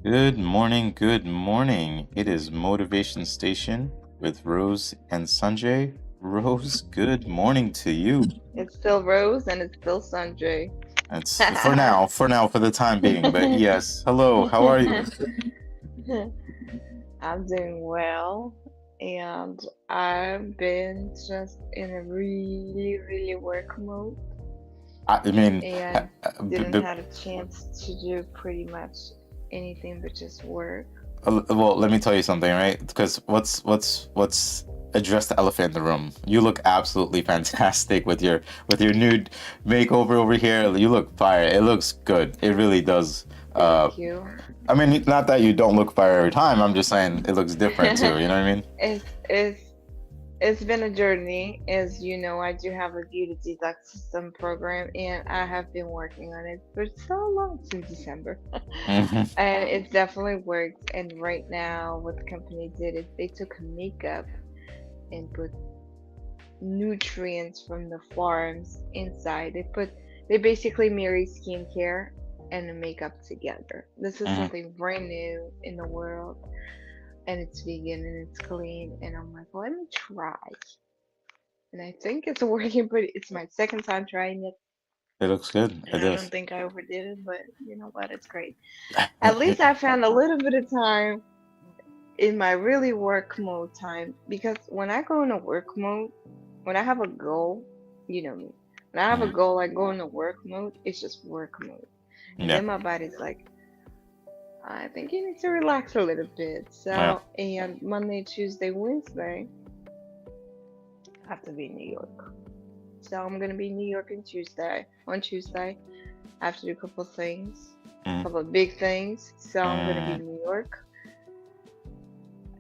Good morning, good morning. It is Motivation Station with Rose and Sanjay. Rose, good morning to you. It's still Rose and it's still Sanjay. It's for the time being, but yes. Hello, how are you? I'm doing well, and I've been just in a really work mode I mean, and b- didn't b- have a chance to do pretty much anything but just work. well, let me tell you something, right? Because what's address the elephant in the room. You look absolutely fantastic with your nude makeover over here. You look fire. It looks good. It really does. Uh, Thank you. I mean, not that you don't look fire every time. I'm just saying it looks different too. You know what I mean? It's It's been a journey. As you know, I do have a beauty detox system program, and I have been working on it for so long, since December. Hmm. And it definitely worked. And right now, what the company did is they took makeup and put nutrients from the farms inside. They basically marry skincare and the makeup together. This is Hmm. something brand new in the world, and it's vegan and it's clean. And I'm like, well, let me try. And I think it's working pretty. It's my second time trying it, It looks good. and It I don't does. think I overdid it. But you know what? It's great. At least I found a little bit of time in my really work mode time, because when I go into work mode, when I have a goal, you know me. When I have a Mhm. goal, I go into work mode. It's just work mode, and Yeah. then my body's like, I think you need to relax a little bit. Yeah. So, and Monday, Tuesday, Wednesday, I have to be in New York. So I'm gonna be in New York on Tuesday. On Tuesday, I have to do a couple of things, a Mm. couple of big things. So I'm gonna be Mm. in New York.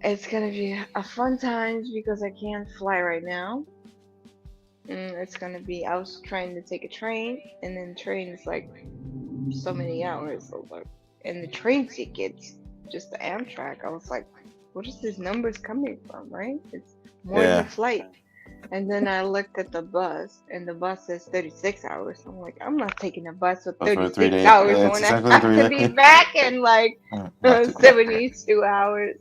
It's gonna be a fun time because I can't fly right now. It's gonna be. I was trying to take a train, and then train is like so many hours over, and the train tickets, just the Amtrak. I was like, what is this numbers coming from? Right? It's more than the Yeah. flight. And then I looked at the bus, and the bus says 36 hours. I'm like, I'm not taking a bus for But for 36 3 days, hours it's when I exactly have to 3 days. be back in like Not too. 72 hours.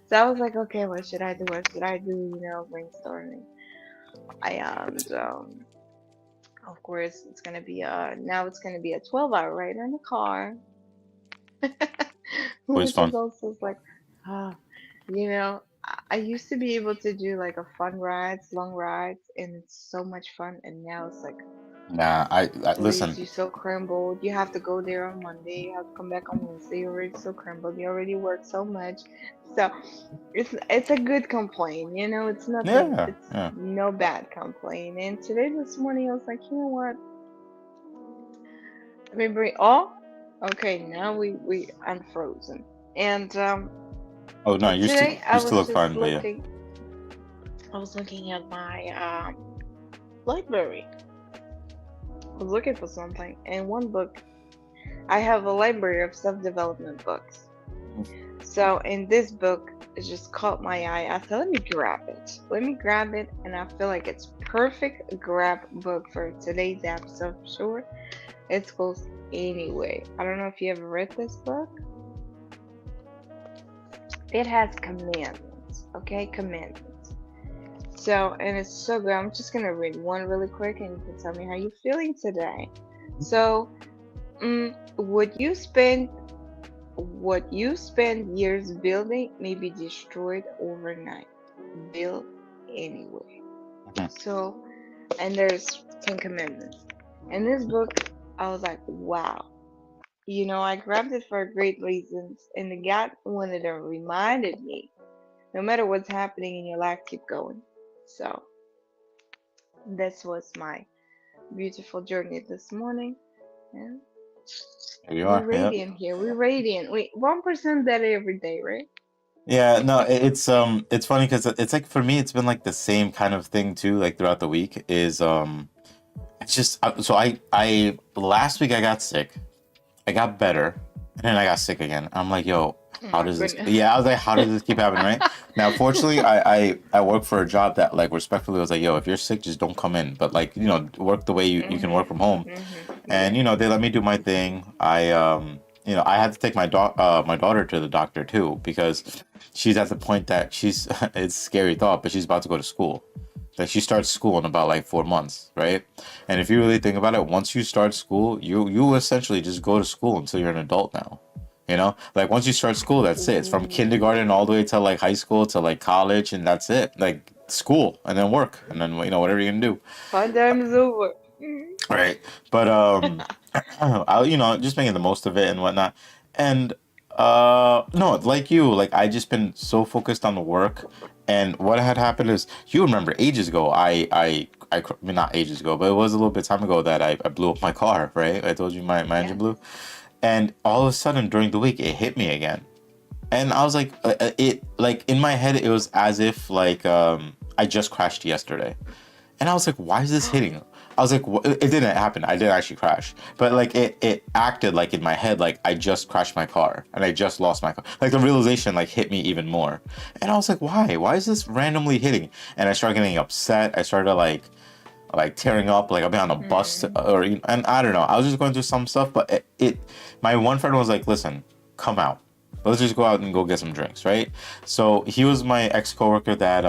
So I was like, okay, what should I do? What should I do? Brainstorming. And of course, it's gonna be now it's gonna be a 12-hour ride in the car, Always which fun. is also like, ah, I used to be able to do like a fun rides, long rides, and it's so much fun. And now it's like Nah, I leaves listen. you so crumbled. You have to go there on Monday. You have to come back on Wednesday. You're already so crumbled. You already worked so much. So it's a good complaint. It's nothing. Yeah. It's Yeah. no bad complaint. And today, this morning, I was like, you know what? Let me bring. Oh, okay. Now we unfrozen. And Oh no, today you I still was look just fine, but yeah. looking. I was looking at my library. I was looking for something, and one book. I have a library of self-development books. So in this book, it just caught my eye. I thought, let me grab it. Let me grab it, and I feel like it's perfect grab book for today's episode for sure. It's called Anyway. I don't know if you ever read this book. It has commandments, okay? Commandments. So, and it's so good. I'm just gonna read one really quick, and you can tell me how you're feeling today. So, would you spend what you spend years building may be destroyed overnight. Build anyway. Mhm. So, and there's 10 commandments. In this book, I was like, wow. I grabbed it for great reasons, and the God wanted to reminded me, no matter what's happening in your life, keep going. So, this was my beautiful journey this morning. And Here you we are. Yeah. radiant here. We radiant. We 1% better every day, right? Yeah, no, it's funny because it's like for me it's been like the same kind of thing too, like throughout the week is it's just so I last week I got sick. I got better, and then I got sick again. I'm like, yo, Oh how my does this? goodness. Yeah, I was like, how does this keep happening, right? Now, fortunately, I work for a job that like respectfully was like, yo, if you're sick, just don't come in. But like, work the way you can work Mhm. from home. Mhm. And Yeah. they let me do my thing. I had to take my daughter to the doctor too because she's at the point that she's it's a scary thought, but she's about to go to school. Like she starts school in about like 4 months, right? And if you really think about it, once you start school, you essentially just go to school until you're an adult now. Like once you start school, that's it. It's from kindergarten all the way to like high school to like college, and that's it. Like school and then work and then whatever you can do. Fun time is over. Right. But I'll just making the most of it and whatnot. And no, like you, like I just been so focused on the work. And what had happened is, you remember ages ago, I mean, not ages ago, but it was a little bit time ago that I blew up my car, right? I told you my engine Yes. blew. And all of a sudden during the week it hit me again. And I was like, it like in my head it was as if like I just crashed yesterday. And I was like, why is this hitting? I was like, it didn't happen. I didn't actually crash. But like it acted like in my head, like I just crashed my car and I just lost my car. Like the realization like hit me even more. And I was like, why? Why is this randomly hitting? And I started getting upset. I started like tearing up, like I've been on a bus Mm. and I don't know. I was just going through some stuff, but my one friend was like, listen, come out. Let's just go out and go get some drinks, right? So he was my ex-coworker that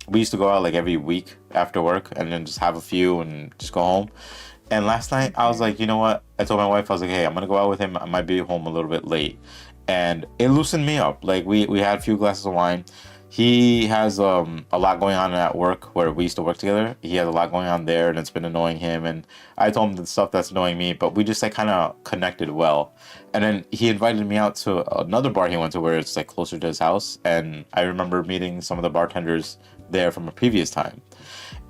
we used to go out like every week after work and then just have a few and just go home. And last night I was Okay. like, you know what? I told my wife, I was like, hey, I'm gonna go out with him. I might be home a little bit late. And it loosened me up. Like we had a few glasses of wine. He has a lot going on at work where we used to work together. He has a lot going on there and it's been annoying him, and I told him the stuff that's annoying me, but we just like kind of connected well. And then he invited me out to another bar he went to where it's like closer to his house, and I remember meeting some of the bartenders there from a previous time.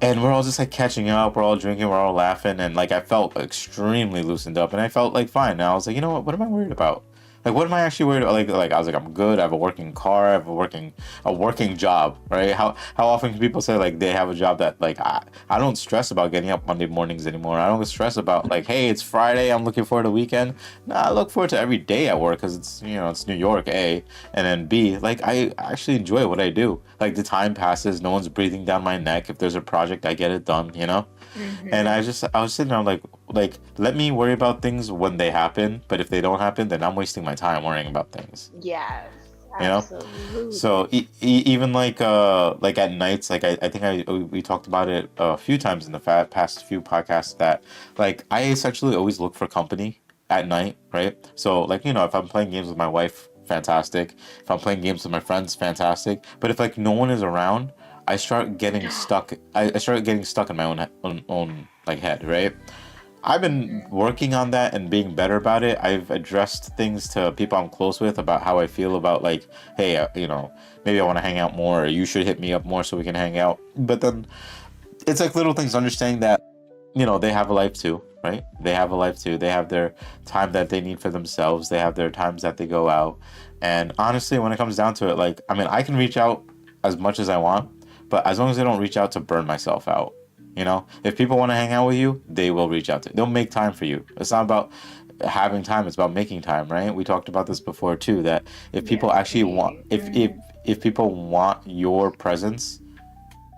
And we're all just like catching up, we're all drinking, we're all laughing, and like I felt extremely loosened up and I felt like fine. And I was like, you know what am I worried about? Like what am I actually worried about? Like I was like, I'm good, I have a working car, I have a working job, right? How often can people say like they have a job that like I don't stress about getting up Monday mornings anymore. I don't stress about like, hey, it's Friday, I'm looking forward to the weekend. No, I look forward to every day at work because it's New York, A, and then B, like I actually enjoy what I do. Like the time passes, no one's breathing down my neck. If there's a project, I get it done. And Mm-hmm. I was sitting there like let me worry about things when they happen, but if they don't happen, then I'm wasting my time worrying about things. Yes, You know? So absolutely. even like at nights, like I think we talked about it a few times in the past few podcasts that like I essentially always look for company at night, right? So like if I'm playing games with my wife, fantastic. If I'm playing games with my friends, fantastic. But if like no one is around, I start getting stuck. I start getting stuck in my own like head, right? I've been Mhm. working on that and being better about it. I've addressed things to people I'm close with about how I feel about like, hey, maybe I want to hang out more, or you should hit me up more so we can hang out. But then it's like little things, understanding that, they have a life too, right? They have a life too. They have their time that they need for themselves. They have their times that they go out. And honestly, when it comes down to it, like, I mean, I can reach out as much as I want, but as long as I don't reach out to burn myself out, if people want to hang out with you, they will reach out to you. They'll make time for you. It's not about having time, it's about making time, right? We talked about this before too, that if people Yes, actually want, we. if people want your presence,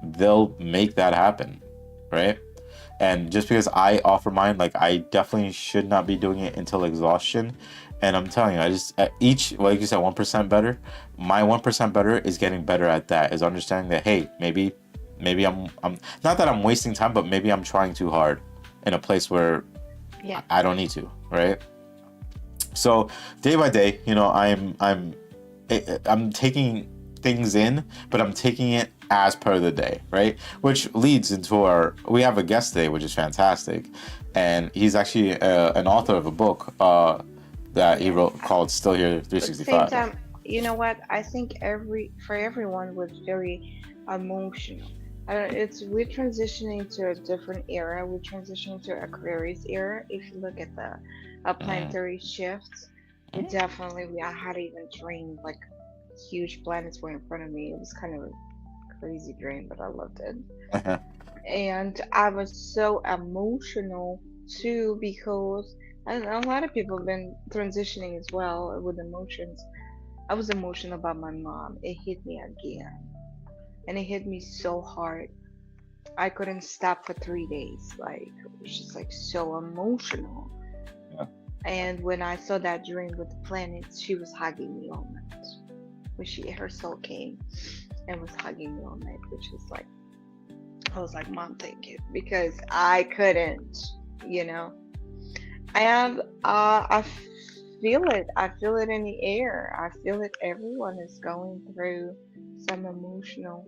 they'll make that happen, right? And just because I offer mine, like I definitely should not be doing it until exhaustion. And I'm telling you, I just at each, like you said, 1% better. My 1% better is getting better at that. Is understanding that, hey, maybe I'm not that I'm wasting time, but maybe I'm trying too hard in a place where Yeah. I don't need to, right? So day by day, I'm taking things in, but I'm taking it as per the day, right? Which leads into we have a guest today, which is fantastic, and he's actually an author of a book that he Yes. wrote called "Still Here But at the same 365." time, you know what? I think for everyone was very emotional. It's we're transitioning to a different era. We're transitioning to Aquarius era. If you look at the Mm. planetary shifts, I had even dreamed like huge planets were in front of me. It was kind of a crazy dream, but I loved it. And I was so emotional too because and a lot of people have been transitioning as well with emotions. I was emotional about my mom. It hit me again, and it hit me so hard. I couldn't stop for 3 days. Like it was just like so emotional. Yeah. And when I saw that dream with the planets, she was hugging me all night. When her soul came and was hugging me all night, which is like, I was like, Mom, thank you, because I couldn't, you know. And I feel it. I feel it in the air. I feel it. Everyone is going through some emotional.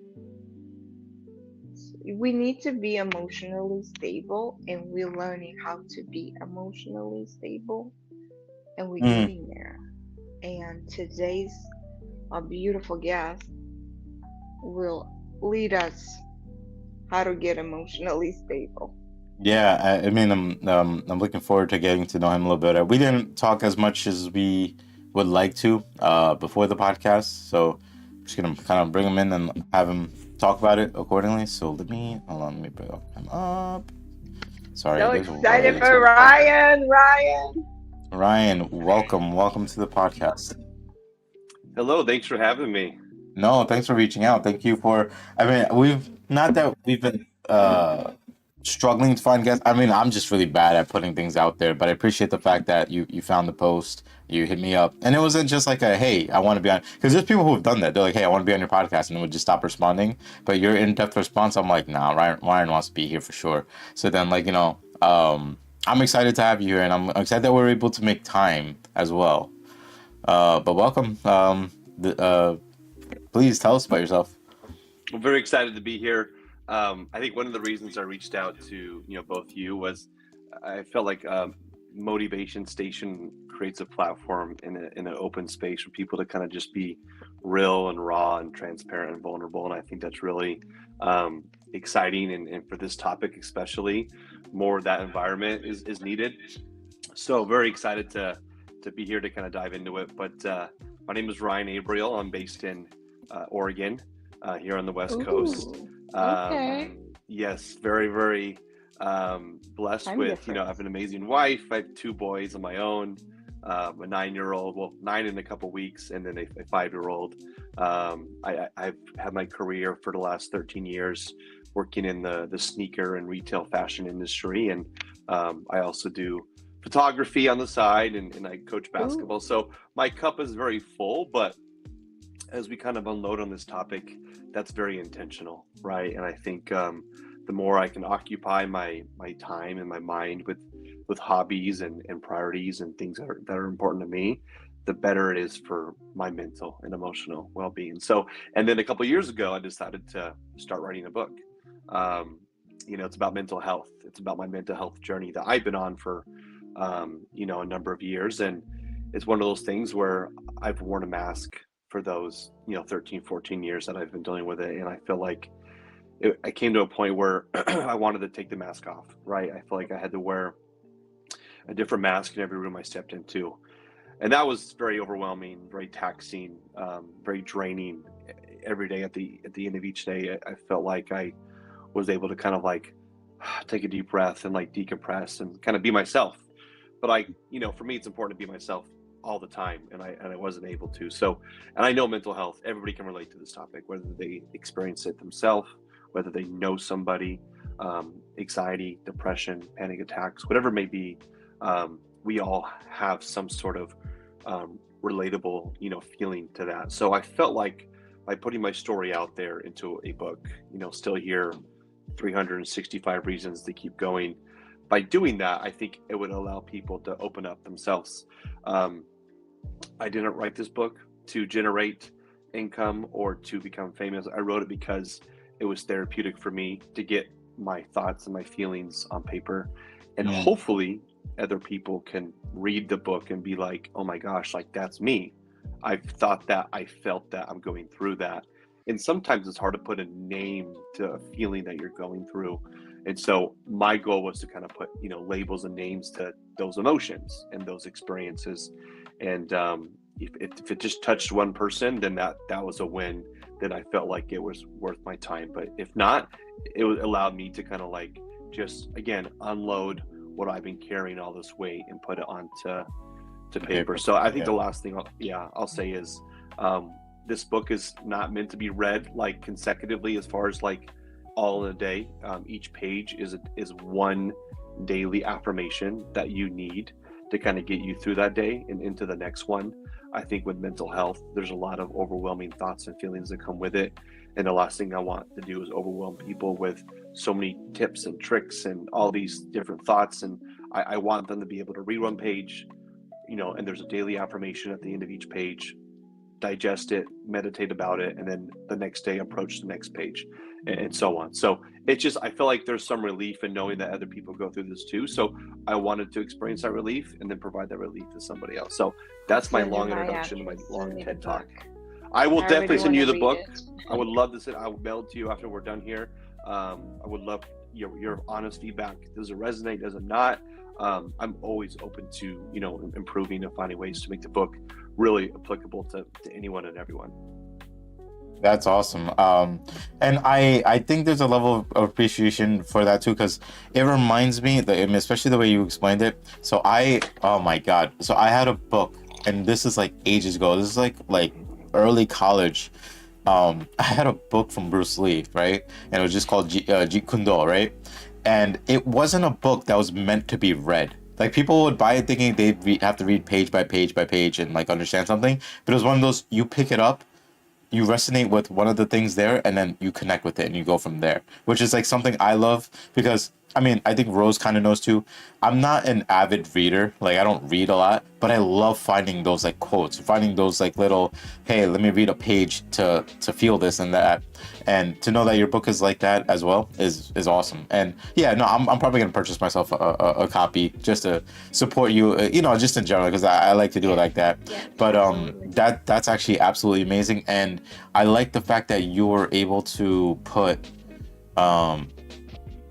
We need to be emotionally stable, and we're learning how to be emotionally stable, and we're Mm, getting there. And today's a beautiful guest will lead us how to get emotionally stable. yeah, I mean, I'm looking forward to getting to know him a little bit. We didn't talk as much as we would like to before the podcast, so I'm just gonna kind of bring him in and have him talk about it accordingly. So hold on, let me bring him up. Sorry, So there's excited way for too. Ryan. Ryan. Ryan, welcome to the podcast. Hello, thanks for having me. No, thanks for reaching out. Thank you for. I mean, we've not that we've been struggling to find guests. I mean, I'm just really bad at putting things out there, but I appreciate the fact that you found the post, you hit me up, and it wasn't just like a hey, I want to be on. Because there's people who have done that. They're like, hey, I want to be on your podcast, and would just stop responding. But your in-depth response, I'm like, nah, Ryan wants to be here for sure. So then, like, I'm excited to have you here, and I'm excited that we're able to make time as well. But welcome. Please tell us about yourself. I'm very excited to be here. I think one of the reasons I reached out to both you was I felt like Motivation Station creates a platform in an open space for people to kind of just be real and raw and transparent and vulnerable, and I think that's really exciting. And for this topic especially, more of that environment is needed. So very excited to be here to kind of dive into it. But my name is Ryan Abriel. I'm based in Oregon, here on the West Coast. Ooh, okay. Yes, very, very blessed Time with, I difference. have an amazing wife. I have two boys of my own, a 9-year-old, well, 9 in a couple weeks, and then a 5-year-old. I've had my career for the last 13 years working in the sneaker and retail fashion industry. And I also do photography on the side, and I coach basketball. Ooh. So my cup is very full, but as we kind of unload on this topic, that's very intentional, right? And I think the more I can occupy my time and my mind with hobbies and priorities and things that are important to me, the better it is for my mental and emotional well-being. So, and then a couple of years ago, I decided to start writing a book. It's about mental health. It's about my mental health journey that I've been on for a number of years, and it's one of those things where I've worn a mask for those 13, 14 years that I've been dealing with it, and I feel like I came to a point where I wanted to take the mask off, right? I feel like I had to wear a different mask in every room I stepped into, and that was very overwhelming, very taxing, very draining. Every day at the end of each day, I felt like I was able to kind of like take a deep breath and like decompress and kind of be myself. But for me, it's important to be myself all the time, and I wasn't able to. So, and I know mental health, everybody can relate to this topic, whether they experience it themselves, whether they know somebody, anxiety, depression, panic attacks, whatever it may be. We all have some sort of relatable, feeling to that. So I felt like by putting my story out there into a book, still here, 365 reasons to keep going. By doing that, I think it would allow people to open up themselves. I didn't write this book to generate income or to become famous. I wrote it because it was therapeutic for me to get my thoughts and my feelings on paper. And Mm. hopefully other people can read the book and be like, oh my gosh, like that's me. I've thought that, I felt that, I'm going through that. And sometimes it's hard to put a name to a feeling that you're going through. And so my goal was to kind of put, labels and names to those emotions and those experiences. And if it just touched one person, then that was a win. Then I felt like it was worth my time. But if not, it allowed me to kind of like just, again, unload what I've been carrying all this weight and put it onto paper. So I think the last thing I'll say is this book is not meant to be read like consecutively as far as like all in a day. Each page is one daily affirmation that you need to kind of get you through that day and into the next one. I think with mental health, there's a lot of overwhelming thoughts and feelings that come with it. And the last thing I want to do is overwhelm people with so many tips and tricks and all these different thoughts. And I want them to be able to read one page, and there's a daily affirmation at the end of each page, digest it, meditate about it, and then the next day approach the next page, and so on. So it's just, I feel like there's some relief in knowing that other people go through this too. So I wanted to experience that relief and then provide that relief to somebody else. So that's my long introduction to my long TED Talk. I will definitely send you the book. I would love to I will mail it to you after we're done here. I would love your honest feedback. Does it resonate? Does it not? I'm always open to improving and finding ways to make the book really applicable to anyone and everyone. That's awesome. And I think there's a level of appreciation for that too, because it reminds me that, especially the way you explained it. So oh my God. So I had a book, and this is like ages ago. This is like early college. I had a book from Bruce Lee, right? And it was just called Jeet Kune Do, right? And it wasn't a book that was meant to be read. Like, people would buy it thinking they'd have to read page by page by page and like understand something. But it was one of those, you pick it up, you resonate with one of the things there, and then you connect with it and you go from there, which is like something I love, because I think Rose kind of knows too. I'm not an avid reader. Like, I don't read a lot, but I love finding those like quotes, finding those like little, hey, let me read a page to feel this and that. And to know that your book is like that as well is awesome. And yeah, no, I'm probably gonna purchase myself a copy just to support you, just in general, because I like to do it like that. Yeah, but absolutely. that's actually absolutely amazing. And I like the fact that you were able to put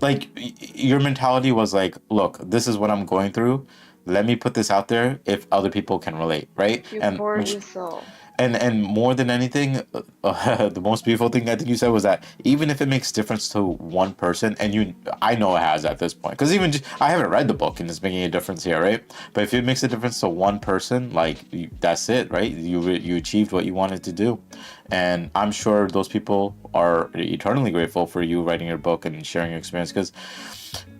like, your mentality was like, look, this is what I'm going through. Let me put this out there if other people can relate, right? You pour your soul. And more than anything, the most beautiful thing I think you said was that even if it makes difference to one person, and I know it has at this point, because I haven't read the book and it's making a difference here, right? But if it makes a difference to one person, like, that's it, right? You achieved what you wanted to do. And I'm sure those people are eternally grateful for you writing your book and sharing your experience, because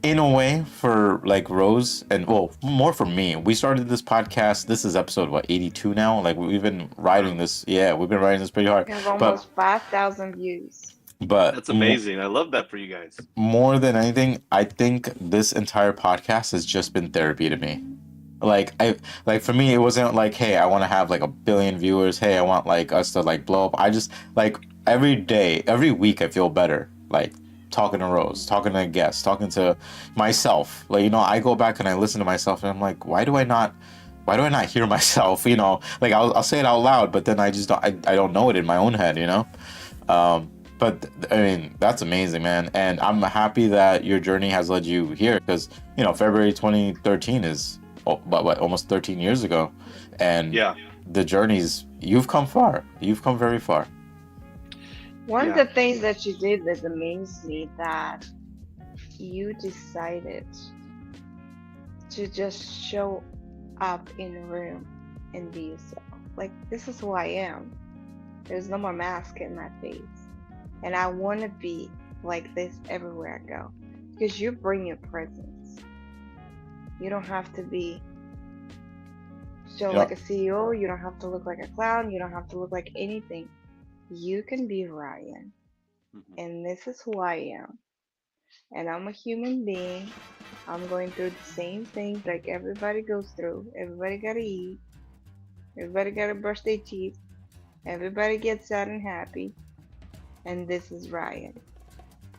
in a way, for like Rose, and well, more for me, we started this podcast. This is episode 82 now. Like, we've been writing this. Yeah, we've been writing this pretty hard. We have almost 5,000 views. But that's amazing. I love that for you guys. More than anything, I think this entire podcast has just been therapy to me. Like, for me, it wasn't like, hey, I want to have like 1 billion viewers. Hey, I want like us to like blow up. I just, like, every day, every week, I feel better. Like, talking to Rose, talking to guests, talking to myself. Like, I go back and I listen to myself, and I'm like, why do I not hear myself? Like, I'll say it out loud, but then I just don't, I don't know it in my own head, But I mean, that's amazing, man. And I'm happy that your journey has led you here, because, February 2013 is almost 13 years ago. And yeah, the journeys, you've come far. You've come very far. One of the things that you did that amazed me, that you decided to just show up in a room and be yourself. Like, this is who I am. There's no more mask in my face. And I want to be like this everywhere I go. Because you bring your presence. You don't have to be show like a CEO. You don't have to look like a clown. You don't have to look like anything. You can be Ryan. And this is who I am. And I'm a human being. I'm going through the same things like everybody goes through. Everybody gotta eat. Everybody gotta brush their teeth. Everybody gets sad and happy. And this is Ryan.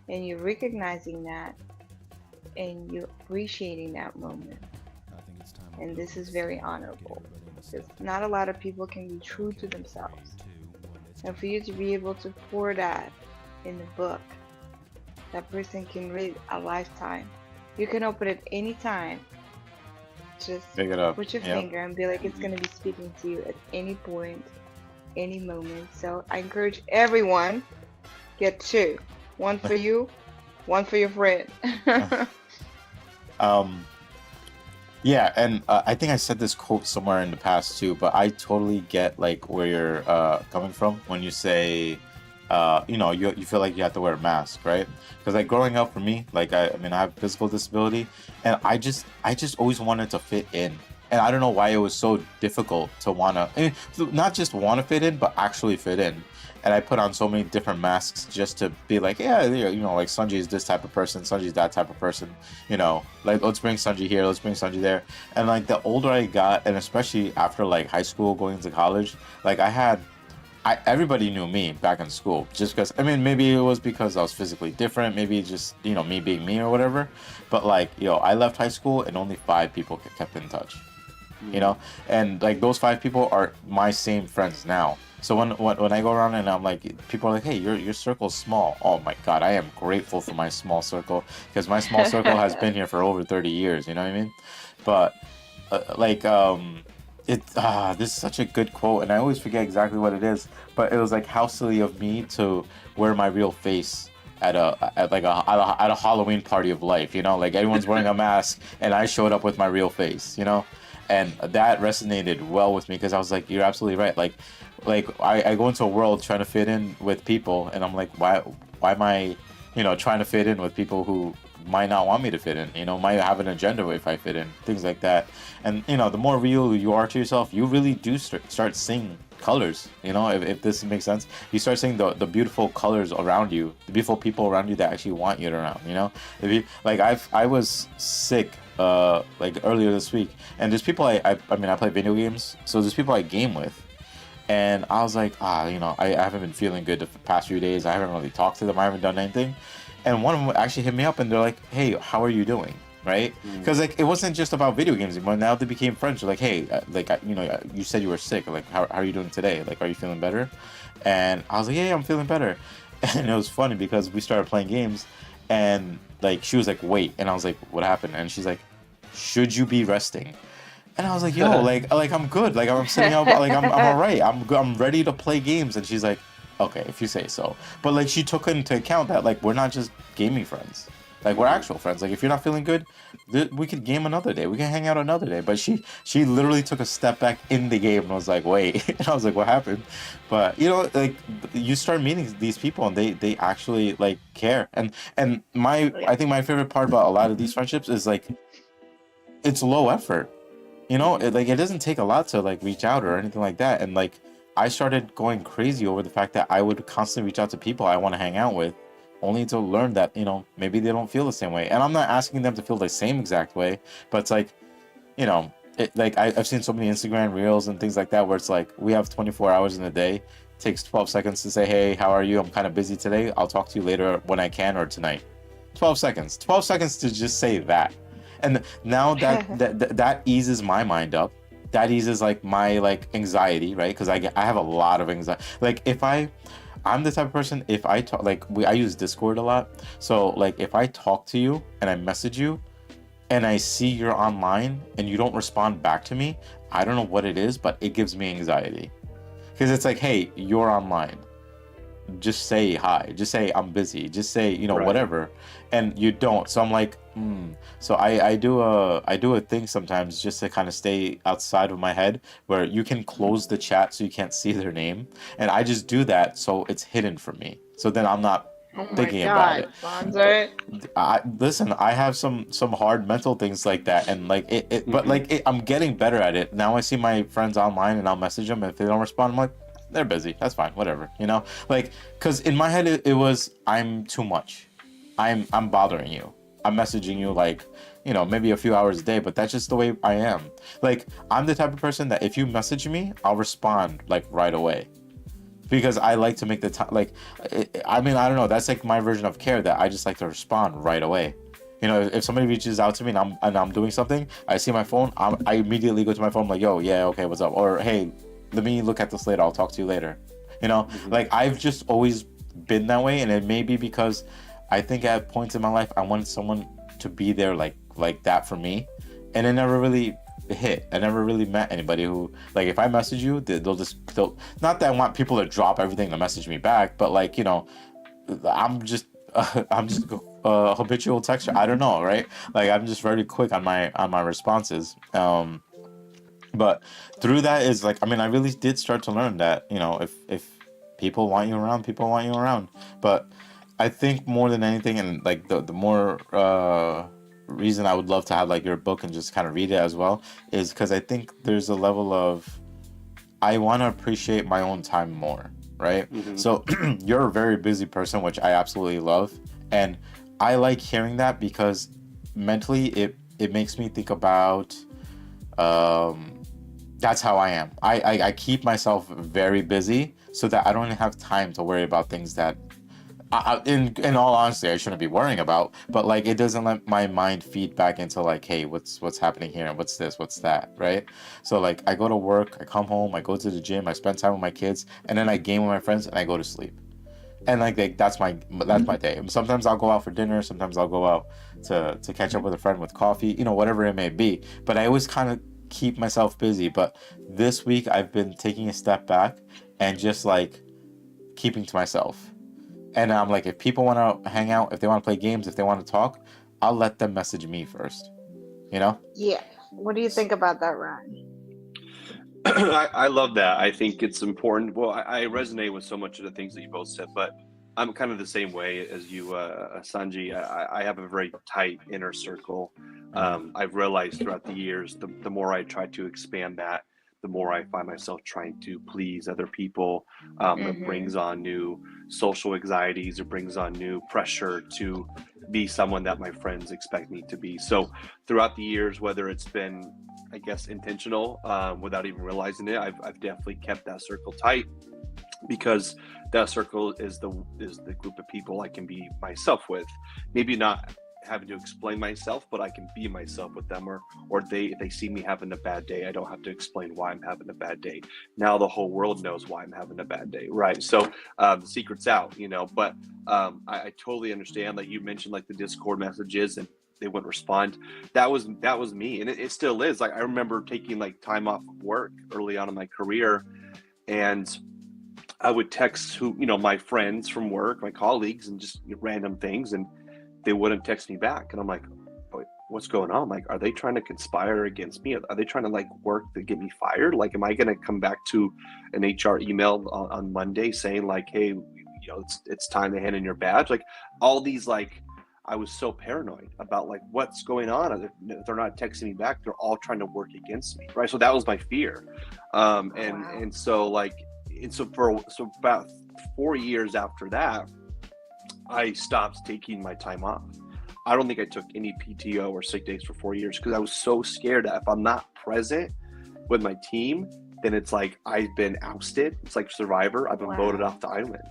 And you're recognizing that, and you're appreciating that moment. And this is very honorable, because not a lot of people can be true to themselves. And for you to be able to pour that in the book, that person can read a lifetime. You can open it any time. Just pick it up, put your finger and be like, it's going to be speaking to you at any point, any moment. So I encourage everyone, get 2. 1 for you, 1 for your friend. Yeah, and I think I said this quote somewhere in the past too, but I totally get like where you're coming from when you say, you feel like you have to wear a mask, right? Because like growing up for me, like I have physical disability, and I just always wanted to fit in. And I don't know why it was so difficult to not just want to fit in, but actually fit in. And I put on so many different masks just to be like, yeah, like Sanji is this type of person, Sanji's that type of person, like let's bring Sanji here, let's bring Sanji there. And like the older I got, and especially after like high school, going to college, like everybody knew me back in school just because, maybe it was because I was physically different, maybe just, me being me or whatever. But like, I left high school and only 5 people kept in touch, and like those 5 people are my same friends now. So when I go around and I'm like, people are like, hey, your circle's small. Oh my God, I am grateful for my small circle, because my small circle has been here for over 30 years, you know what I mean? But this is such a good quote, and I always forget exactly what it is, but it was like, how silly of me to wear my real face at a Halloween party of life, like everyone's wearing a mask and I showed up with my real face, and that resonated well with me, because I was like, you're absolutely right. Like I go into a world trying to fit in with people, and I'm like, why am I, trying to fit in with people who might not want me to fit in, might have an agenda if I fit in, things like that. And the more real you are to yourself, you really do start seeing colors, if this makes sense. You start seeing the beautiful colors around you, the beautiful people around you that actually want you around, if you like, I was sick like earlier this week, and there's people I play video games, so there's people I game with, and I was like, I haven't been feeling good the past few days. I haven't really talked to them, I haven't done anything. And one of them actually hit me up, and they're like, hey, how are you doing? Right? Because like, it wasn't just about video games anymore. Now they became friends. They're like, hey, you said you were sick. Like, how are you doing today? Like, are you feeling better? And I was like, yeah, I'm feeling better. And it was funny because we started playing games, and like, she was like, wait. And I was like, what happened? And she's like, should you be resting? And I was like, yo, like I'm good. Like, I'm sitting out, like I'm all right. I'm ready to play games. And she's like, okay, if you say so. But like, she took into account that like, we're not just gaming friends. Like, we're actual friends. Like, if you're not feeling good, we could game another day. We can hang out another day. But she literally took a step back in the game and was like, wait. And I was like, what happened? But like, you start meeting these people, and they actually like care. And I think my favorite part about a lot of these friendships is like, it's low effort. It doesn't take a lot to like reach out or anything like that. And like, I started going crazy over the fact that I would constantly reach out to people I want to hang out with, only to learn that, maybe they don't feel the same way. And I'm not asking them to feel the same exact way, but it's like, I've seen so many Instagram reels and things like that where it's like, we have 24 hours in a day. It takes 12 seconds to say, hey, how are you? I'm kind of busy today. I'll talk to you later when I can, or tonight. 12 seconds. 12 seconds to just say that. And now that eases my mind up. That eases like my like anxiety, right? Because I have a lot of anxiety. Like, I'm the type of person, if I talk, like, I use Discord a lot. So like, if I talk to you and I message you and I see you're online and you don't respond back to me, I don't know what it is, but it gives me anxiety. Because it's like, hey, you're online. Just say hi. Just say I'm busy. Just say, Right. whatever. And you don't. So I'm like, So I do a thing sometimes just to kind of stay outside of my head, where you can close the chat so you can't see their name, and I just do that so it's hidden from me. So then I'm not thinking about it. Sanjay. Listen, I have some hard mental things like that, and like but like I'm getting better at it now. I see my friends online and I'll message them, and if they don't respond, I'm like, they're busy, that's fine, whatever, like, because in my head it was, I'm too much, I'm bothering you, I'm messaging you like, maybe a few hours a day, but that's just the way I am. Like, I'm the type of person that if you message me, I'll respond like right away, because I like to make the time, like, I don't know, that's like my version of care, that I just like to respond right away. If somebody reaches out to me and I'm doing something, I see my phone, I immediately go to my phone, I'm like, yo, yeah, okay, what's up? Or, hey, let me look at this later, I'll talk to you later. Like, I've just always been that way, and it may be because I think at points in my life I wanted someone to be there like that for me, and it never really hit. I never really met anybody who, like, if I message you, they'll not that I want people to drop everything to message me back, but like, I'm just a habitual texter. I don't know, right? Like, I'm just very quick on my responses. But through that is like, I really did start to learn that, if people want you around, people want you around. But I think more than anything, and like the more reason I would love to have like your book and just kind of read it as well is because I think there's a level of I want to appreciate my own time more, right? Mm-hmm. So you're a very busy person, which I absolutely love, and I like hearing that because mentally it makes me think about that's how I am. I keep myself very busy so that I don't have time to worry about things that in all honesty I shouldn't be worrying about, but like it doesn't let my mind feed back into like, hey, what's happening here and what's this, what's that, right? So like I go to work, I come home, I go to the gym, I spend time with my kids, and then I game with my friends and I go to sleep. And like that's my day. Sometimes I'll go out for dinner, sometimes I'll go out to catch up with a friend with coffee, whatever it may be, but I always kind of keep myself busy. But this week I've been taking a step back and just like keeping to myself. And I'm like, if people want to hang out, if they want to play games, if they want to talk, I'll let them message me first, Yeah. What do you think about that, Ryan? I love that. I think it's important. Well, I resonate with so much of the things that you both said, but I'm kind of the same way as you, Sanji. I have a very tight inner circle. I've realized throughout the years, the more I try to expand that, the more I find myself trying to please other people. It brings on new social anxieties. It brings on new pressure to be someone that my friends expect me to be. So throughout the years, whether it's been, I guess, intentional without even realizing it, I've definitely kept that circle tight, because that circle is the group of people I can be myself with. Maybe not having to explain myself, but I can be myself with them, or they see me having a bad day. I don't have to explain why I'm having a bad day. Now the whole world knows why I'm having a bad day, right? So the secret's out, but I totally understand that you mentioned like the Discord messages and they wouldn't respond. That was me, and it still is. Like I remember taking like time off of work early on in my career, and I would text my friends from work, my colleagues, and just random things, and they wouldn't text me back. And I'm like, what's going on? Like, are they trying to conspire against me? Are they trying to like work to get me fired? Like, am I going to come back to an HR email on Monday saying like, hey, it's time to hand in your badge? Like all these, like, I was so paranoid about like what's going on. If they're not texting me back, they're all trying to work against me, right? So that was my fear. And so about 4 years after that, I stopped taking my time off. I don't think I took any PTO or sick days for 4 years because I was so scared that if I'm not present with my team, then it's like I've been ousted. It's like Survivor. I've been voted off the island.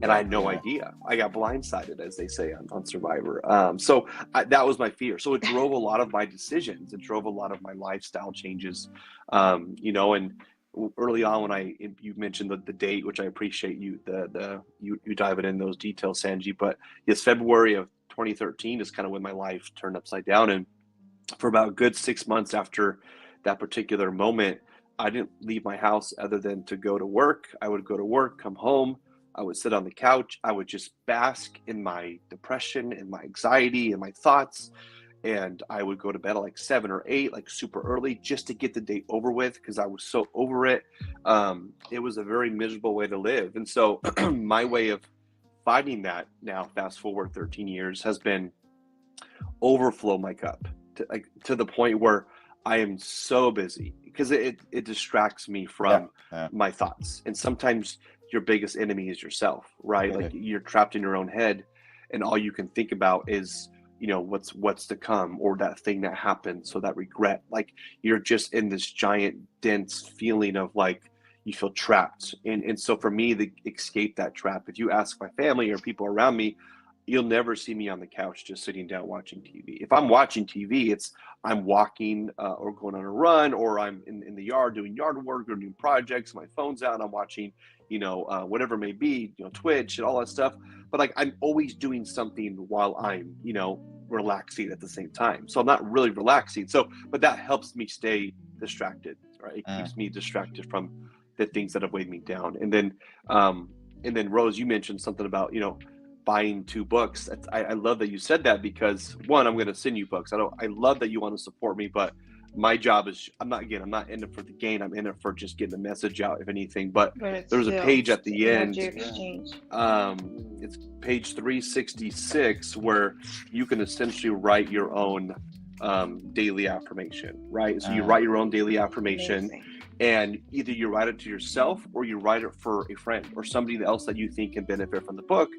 And I had no idea. I got blindsided, as they say on Survivor. So that was my fear. So it drove a lot of my decisions. It drove a lot of my lifestyle changes. And early on when you mentioned the date, which I appreciate you diving in those details, Sanji. But yes, February of 2013 is kind of when my life turned upside down. And for about a good 6 months after that particular moment, I didn't leave my house other than to go to work. I would go to work, come home. I would sit on the couch. I would just bask in my depression and my anxiety and my thoughts. And I would go to bed at like 7 or 8, like super early, just to get the day over with because I was so over it. It was a very miserable way to live. And so my way of fighting that now, fast forward 13 years, has been overflow my cup to the point where I am so busy because it distracts me from my thoughts. And sometimes your biggest enemy is yourself, right? Like you're trapped in your own head and all you can think about is, what's to come, or that thing that happened. So that regret, like you're just in this giant dense feeling of like you feel trapped. And so for me to escape that trap, if you ask my family or people around me, you'll never see me on the couch just sitting down watching TV. If I'm watching TV, it's I'm walking or going on a run, or I'm in the yard doing yard work or doing projects. My phone's out, and I'm watching, whatever it may be, Twitch and all that stuff. But like I'm always doing something while I'm, relaxing at the same time. So I'm not really relaxing. So, but that helps me stay distracted, right? It keeps me distracted from the things that have weighed me down. And then Rose, you mentioned something about, buying 2 books. I love that you said that because one, I'm going to send you books. I love that you want to support me, but my job is, I'm not in it for the gain. I'm in it for just getting the message out, if anything. But it's there's a still page at the end. energy exchange. It's page 366, where you can essentially write your own daily affirmation, right? So you write your own daily affirmation. Amazing. And either you write it to yourself or you write it for a friend or somebody else that you think can benefit from the book,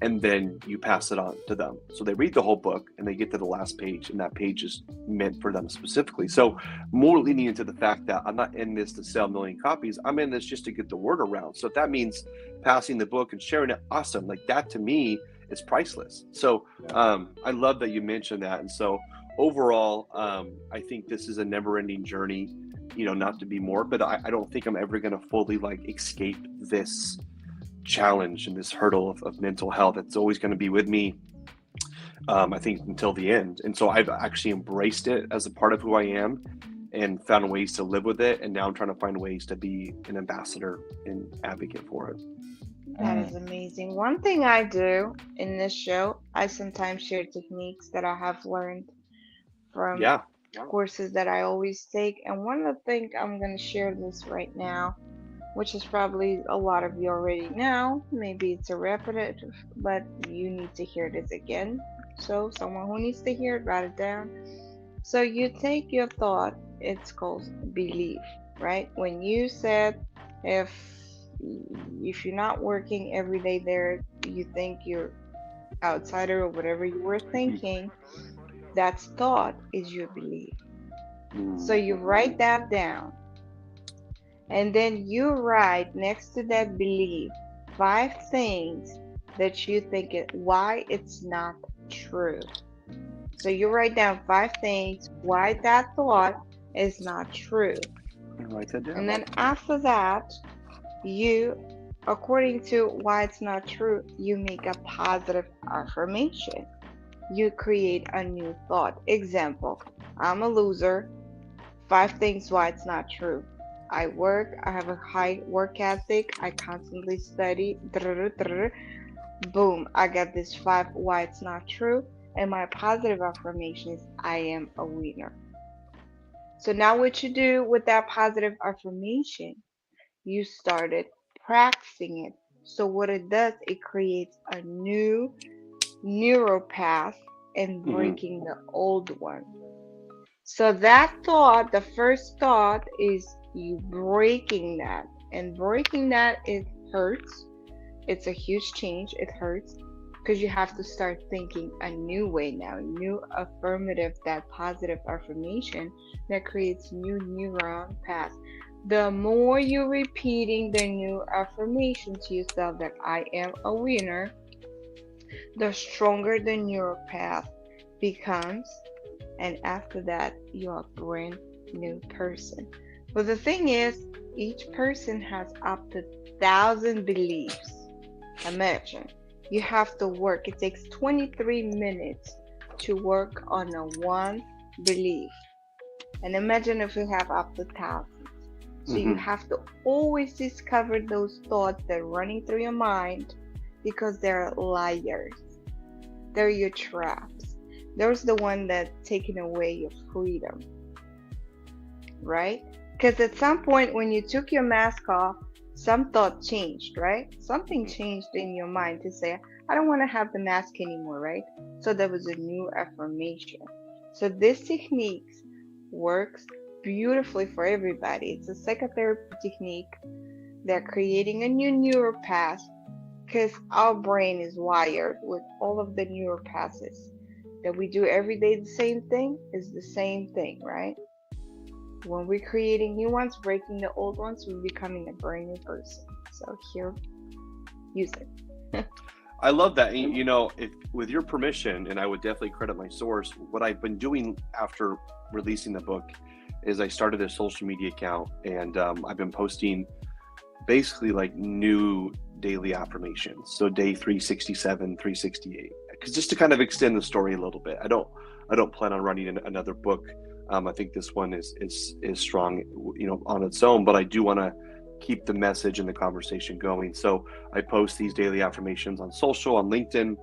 and then you pass it on to them. So they read the whole book and they get to the last page, and that page is meant for them specifically. So more leaning into the fact that I'm not in this to sell a million copies. I'm in this just to get the word around. So if that means passing the book and sharing it, awesome. Like, that to me is priceless. So I love that you mentioned that. And so overall, I think this is a never-ending journey. Not to be morbid, I don't think I'm ever going to fully escape this challenge and this hurdle of mental health. It's always going to be with me, I think, until the end. And so I've actually embraced it as a part of who I am and found ways to live with it. And now I'm trying to find ways to be an ambassador and advocate for it. That is amazing. One thing I do in this show, I sometimes share techniques that I have learned from courses that I always take. And one of the things, I'm going to share this right now, which is probably a lot of you already know. Maybe it's a repetitive, but you need to hear this again. So someone who needs to hear it, write it down. So you take your thought, it's called belief, right? When you said, if you're not working every day there, you think you're outsider or whatever you were thinking, that thought is your belief. So you write that down, and then you write next to that belief 5 things that you think why it's not true. So you write down 5 things why that thought is not true. Write that down. And then after that, you, according to why it's not true, you make a positive affirmation. You create a new thought. Example, I'm a loser. 5 things why it's not true. I work, I have a high work ethic, I constantly study. Boom, I got this 5 why it's not true. And my positive affirmation is I am a winner. So now what you do with that positive affirmation, you started practicing it. So what it does, it creates a new neural path and breaking the old one. So that thought, the first thought is you breaking that. And breaking that, it hurts. It's a huge change. It hurts because you have to start thinking a new way now, new affirmative, that positive affirmation that creates new neuron paths. The more you're repeating the new affirmation to yourself that I am a winner, the stronger the neural path becomes, and after that you're a brand new person. But the thing is, each person has up to 1,000 beliefs. Imagine you have to work, it takes 23 minutes to work on a one belief, and imagine if you have up to thousands. So you have to always discover those thoughts that are running through your mind, because they're liars. They're your traps. There's the one that's taking away your freedom, right? Because at some point when you took your mask off, some thought changed, right? Something changed in your mind to say, I don't want to have the mask anymore, right? So there was a new affirmation. So this technique works beautifully for everybody. It's a psychotherapy technique. They're creating a new neural path, because our brain is wired with all of the neural paths that we do every day. The same thing is the same thing, right? When we're creating new ones, breaking the old ones, we're becoming a brand new person. So here, use it. I love that. If with your permission, and I would definitely credit my source, what I've been doing after releasing the book is I started a social media account, and I've been posting basically new daily affirmations. So day 367, 368, because just to kind of extend the story a little bit. I don't plan on running another book. I think this one is strong, on its own, but I do want to keep the message and the conversation going. So I post these daily affirmations on social, on LinkedIn,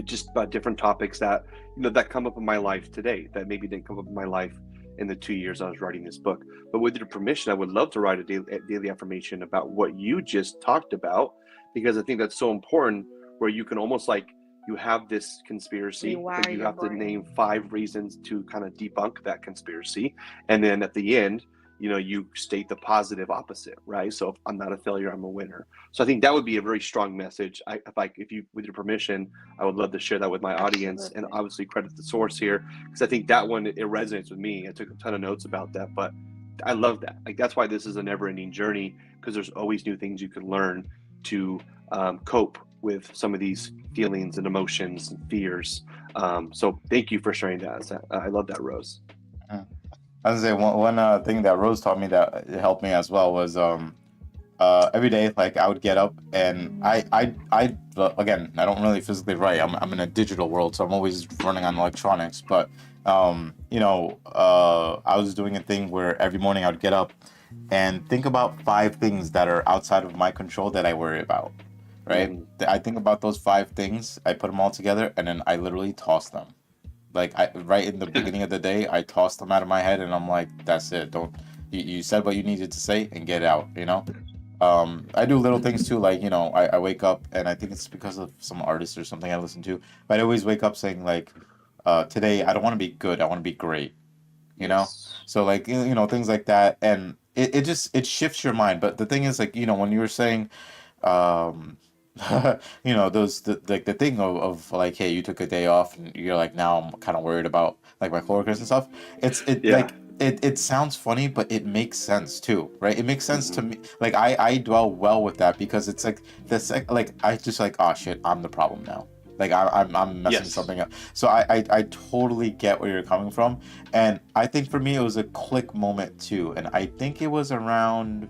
just about different topics that, that come up in my life today, that maybe didn't come up in my life in the 2 years I was writing this book. But with your permission, I would love to write a daily affirmation about what you just talked about, because I think that's so important, where you can almost like, you have this conspiracy, but Rewire you your have to brain. name 5 reasons to kind of debunk that conspiracy. And then at the end, you state the positive opposite, right? So if I'm not a failure, I'm a winner. So I think that would be a very strong message. If you, with your permission, I would love to share that with my audience, and Absolutely. obviously credit the source here, because I think that one, it resonates with me. I took a ton of notes about that, but I love that. Like, that's why this is a never-ending journey, because there's always new things you can learn to cope with some of these feelings and emotions and fears. So thank you for sharing that. I love that, Rose. I was gonna say one thing that Rose taught me that helped me as well was every day, like I would get up and I again, I don't really physically write. I'm in a digital world, so I'm always running on electronics. But I was doing a thing where every morning I would get up and think about 5 things that are outside of my control that I worry about. Right? I think about those 5 things, I put them all together, and then I literally toss them. Like right in the beginning of the day, I tossed them out of my head, and I'm like, that's it. Don't you said what you needed to say and get out. I do little things too, like I wake up, and I think it's because of some artist or something I listen to. But I always wake up saying like, today I don't want to be good, I want to be great. Yes. So like things like that, and it shifts your mind. But the thing is, like when you were saying, um, those like the thing of like, hey, you took a day off, and you're like, now I'm kind of worried about like my coworkers and stuff. Yeah. Like it sounds funny, but it makes sense too, right? It makes sense to Mhm. me. Like I dwell well with that, because it's like this, like I just like, oh shit, I'm the problem now. Like I'm messing Yes. something up. So I totally get where you're coming from, and I think for me it was a click moment too, and I think it was around.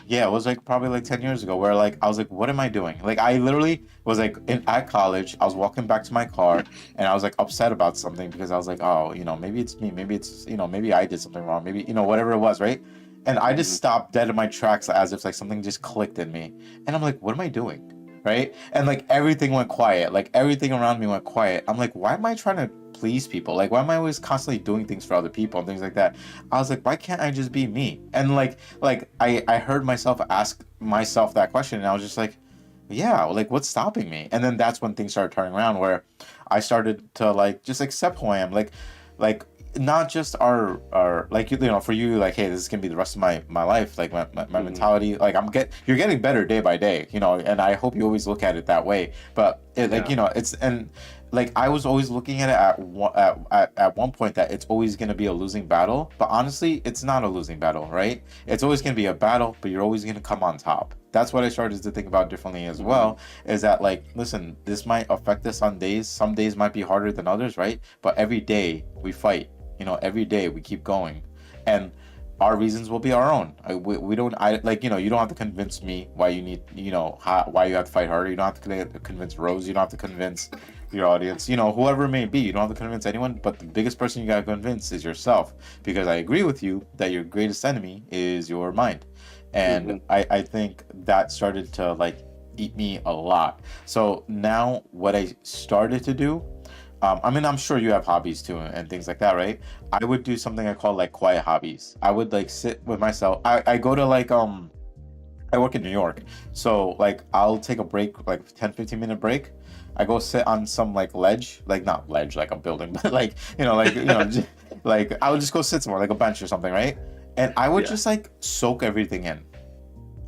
Yeah, it was like probably like 10 years ago, where like I was like, what am I doing? Like I literally was like at college, I was walking back to my car, and I was like upset about something, because I was like, oh, maybe it's me, maybe it's, maybe I did something wrong, maybe, whatever it was, right? And I just Mhm. stopped dead in my tracks, as if like something just clicked in me. And I'm like, what am I doing? Right? And like everything went quiet. Like everything around me went quiet. I'm like, why am I trying to please people? Like, why am I always constantly doing things for other people and things like that? I was like, why can't I just be me? And like I heard myself ask myself that question, and I was just like, yeah, like what's stopping me? And then that's when things started turning around, where I started to like just accept who I am. Like not just our like for you, like, hey, this is gonna be the rest of my life. Like my Mhm. mentality, like you're getting better day by day, and I hope you always look at it that way. But like Yeah. it's, and like I was always looking at it at one point that it's always going to be a losing battle, but honestly it's not a losing battle, right? It's always going to be a battle, but you're always going to come on top. That's what I started to think about differently as Mhm. well, is that like, listen, this might affect us on days, some days might be harder than others, right? But every day we fight, every day we keep going, and our reasons will be our own. We don't, I like, you don't have to convince me why you need, why you have to fight harder. You don't have to convince Rose, you don't have to convince your audience, whoever it may be. You don't have to convince anyone, but the biggest person you gotta convince is yourself, because I agree with you that your greatest enemy is your mind. And Mhm. I think that started to like eat me a lot. So now what I started to do, I mean, I'm sure you have hobbies too and things like that, right? I would do something I call like quiet hobbies. I would like sit with myself. I go to like I work in New York. So like I'll take a break, like 10-15 minute break. I go sit on some like ledge, like not ledge like a building, but like, like I would just go sit somewhere like a bench or something, right? And I would Yeah. just like soak everything in.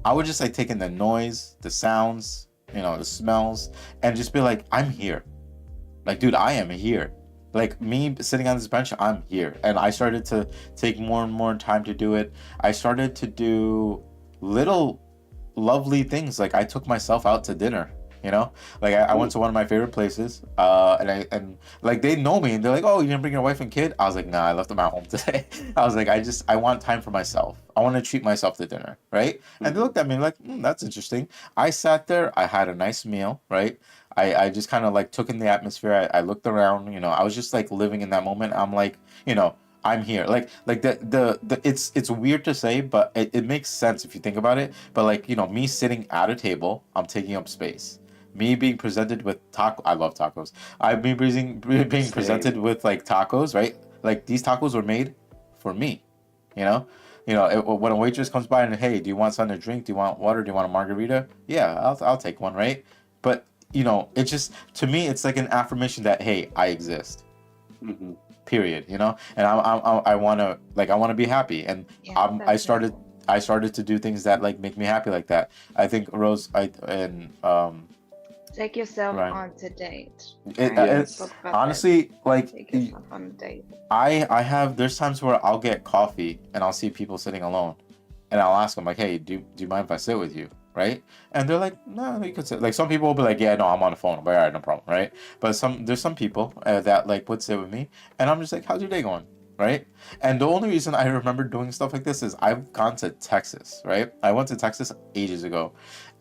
I would just like take in the noise, the sounds, the smells, and just be like, I'm here. Like, dude, I am here. Like me sitting on this bench, I'm here. And I started to take more and more time to do it. I started to do little lovely things. Like I took myself out to dinner. Like I went Ooh. to one of my favorite places, and like they know me, and they're like, "Oh, you didn't bring your wife and kid?" I was like, "Nah, I left them at home today." I was like, I want time for myself. I want to treat myself to dinner, right? And they Mhm. looked at me like, "That's interesting." I sat there, I had a nice meal, right? I just kind of like took in the atmosphere. I looked around, I was just like living in that moment. I'm like, I'm here. Like the it's weird to say, but it makes sense if you think about it. But like, me sitting at a table, I'm taking up space. Me being presented with taco, I love tacos. I being Same. presented with like tacos, right? Like these tacos were made for me, you know. When a waitress comes by and, hey, do you want something to drink? Do you want water? Do you want a margarita? Yeah, I'll take one, right? But it's just, to me, it's like an affirmation that, hey, I exist. Mm-hmm. Period. And I want to, like, I want to be happy, and Yeah, I that's started beautiful. I started to do things that like make me happy like that. I think Rose, Take yourself Ryan, on to date, it, right? it Yes. Talk about that. honestly, like, Take yourself on a date. I have, there's times where I'll get coffee and I'll see people sitting alone, and I'll ask them like, hey, do you mind if I sit with you, right? And they're like, no, you could sit. Like some people will be like, yeah, no, I'm on the phone. I'm like, all right, no problem, right? But there's some people that like would sit with me, and I'm just like, how's your day going, right? And the only reason I remember doing stuff like this is I've gone to Texas, right? I went to Texas ages ago,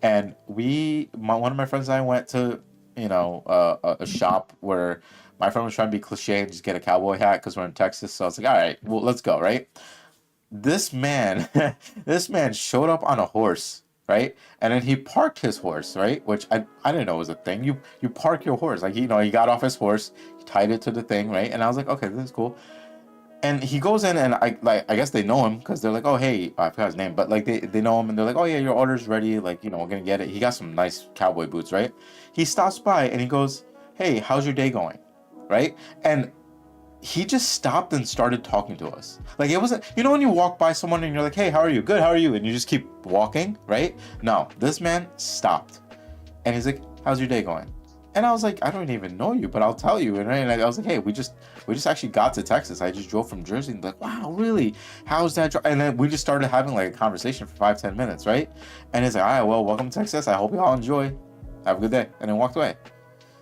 and one of my friends and I went to a shop where my friend was trying to be cliche and just get a cowboy hat because we're in Texas. So I was like, all right, well, let's go, right? This man, this man showed up on a horse, right? And then he parked his horse, right? Which I didn't know was a thing. You park your horse, like, he got off his horse, he tied it to the thing, right? And I was like, okay, this is cool. And he goes in, and I guess they know him because they're like, oh, hey, I forgot his name, but like they know him, and they're like, oh yeah, your order's ready, like, we're gonna get it. He got some nice cowboy boots, right? He stops by and he goes, hey, how's your day going, right? And he just stopped and started talking to us. Like, it wasn't, when you walk by someone and you're like, hey, how are you? Good, how are you? And you just keep walking, right? No, this man stopped and he's like, how's your day going? And I was like, I don't even know you, but I'll tell you. And I was like, hey, we just actually got to Texas. I just drove from Jersey. And like, wow, really? How's that? And then we just started having like a conversation for 5-10 minutes, right? And he's like, all right, well, welcome to Texas. I hope you all enjoy. Have a good day. And then walked away.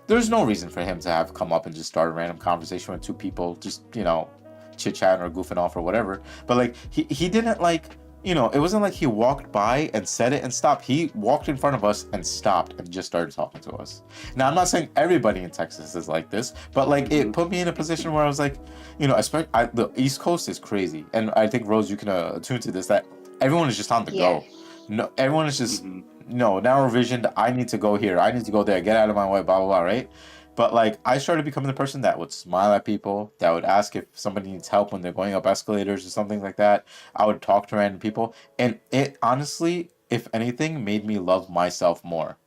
There's no reason for him to have come up and just start a random conversation with two people, just, chit-chatting or goofing off or whatever. But like, he didn't like, it wasn't like he walked by and said it and stopped. He walked in front of us and stopped and just started talking to us. Now, I'm not saying everybody in Texas is like this, but like, it put me in a position where I was like, especially the East Coast is crazy. And I think, Rose, you can attune to this, that everyone is just on the go. Yes. No, everyone is just, no, narrow visioned. I need to go here. I need to go there. Get out of my way, blah, blah, blah, right? But like, I started becoming the person that would smile at people, that would ask if somebody needs help when they're going up escalators or something like that. I would talk to random people. And it honestly, if anything, made me love myself more.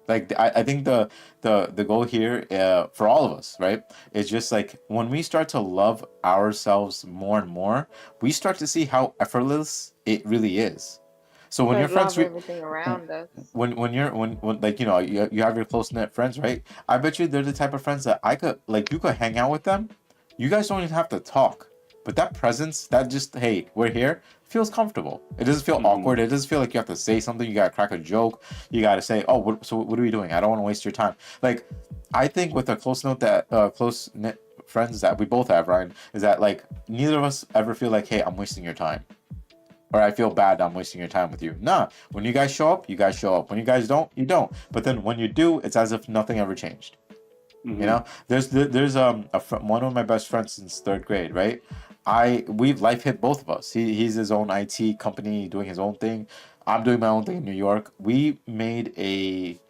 Like, I think the goal here, for all of us, right, is just like, when we start to love ourselves more and more, we start to see how effortless it really is. So when your But friends love everything around us. when like, you have your close knit friends, right? I bet you they're the type of friends that you could hang out with them. You guys don't even have to talk, but that presence, that just, hey, we're here, feels comfortable. It doesn't feel awkward. It doesn't feel like you have to say something. You gotta crack a joke. You gotta say, oh, what are we doing? I don't want to waste your time. Like, I think with a close knit friends that we both have, Ryan, is that like, neither of us ever feel like, hey, I'm wasting your time, or I feel bad I'm wasting your time with you. Nah, when you guys show up, you guys show up. When you guys don't, you don't. But then when you do, it's as if nothing ever changed. There's one of my best friends since third grade, right? We've life hit both of us. He's his own IT company doing his own thing. I'm doing my own thing in New York. We made a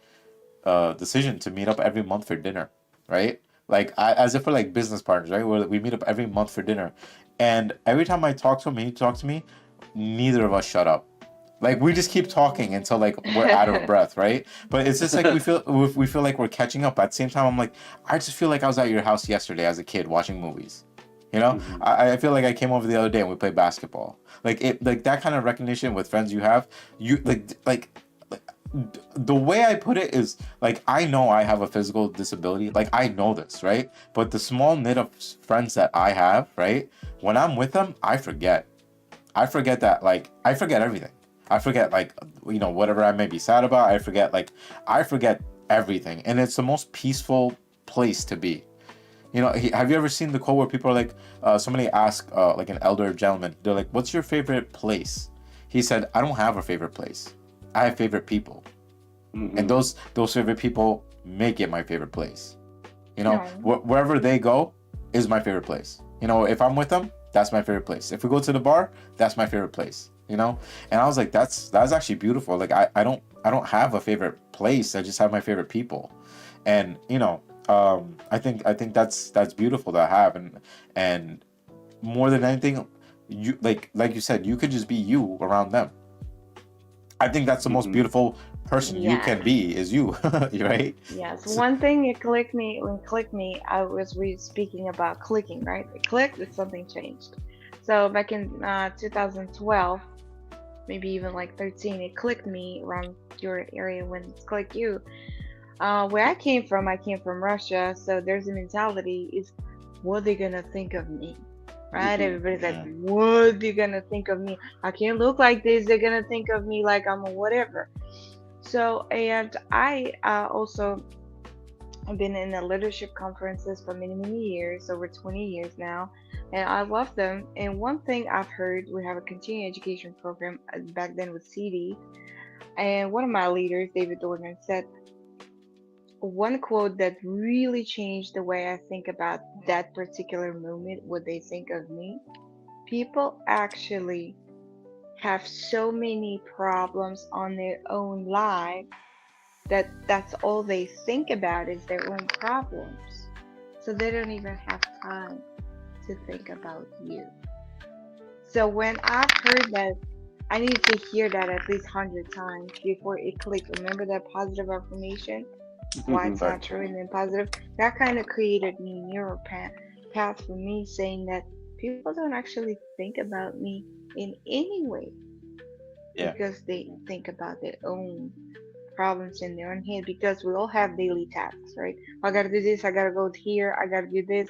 decision to meet up every month for dinner, right? Like, as if we're like business partners, right? We meet up every month for dinner, and every time I talk to him, he talks to me, neither of us shut up. Like, we just keep talking until like we're out of breath, right? But it's just like we feel like we're catching up. At the same time, I'm like, I just feel like I was at your house yesterday as a kid watching movies. I feel like I came over the other day and we played basketball. Like that kind of recognition with friends you have, you like the way I put it is, like, I know I have a physical disability. Like, I know this, right? But the small knit of friends that I have, right? When I'm with them, I forget. I forget that, like, I forget everything. I forget, like, whatever I may be sad about. I forget everything. And it's the most peaceful place to be. Have you ever seen the quote where people are like, somebody asked, like, an elder gentleman, they're like, what's your favorite place? He said, I don't have a favorite place. I have favorite people. And those favorite people make it my favorite place. Wherever they go is my favorite place. If I'm with them, that's my favorite place. If we go to the bar, that's my favorite place. And I was like, that's actually beautiful. Like, I don't have a favorite place. I just have my favorite people. And I think that's beautiful to have. And more than anything, you like you said, you could just be you around them. I think that's the most Hmm. beautiful person you Yes. can be is you, right? Yes. So, One thing it clicked me, I was speaking about clicking, right? It clicked that something changed. So back in 2012, maybe even like 13, it clicked me around your area when it clicked you. Where I came from Russia, so there's a mentality is what they gonna think of me, right? Hmm. Everybody's like, mm, what they gonna think of me? I can't look like this. They're gonna think of me like I'm a whatever. So, and I also have been in the leadership conferences for many, many years, over 20 years now, and I love them. And one thing I've heard, we have a continuing education program back then with CD, and one of my leaders, David Dorgan, said one quote that really changed the way I think about that particular moment, what they think of me. People actually have so many problems on their own life that that's all they think about is their own problems. So they don't even have time to think about you. So when I've heard that, I need to hear that at least 100 times before it clicks. Remember that positive affirmation? Why it's right. not true and then positive. That kind of created me neural path for me saying that people don't actually think about me in any way Yeah. because they think about their own problems in their own head because we all have daily tasks, right? I gotta do this, I gotta go here, I gotta do this,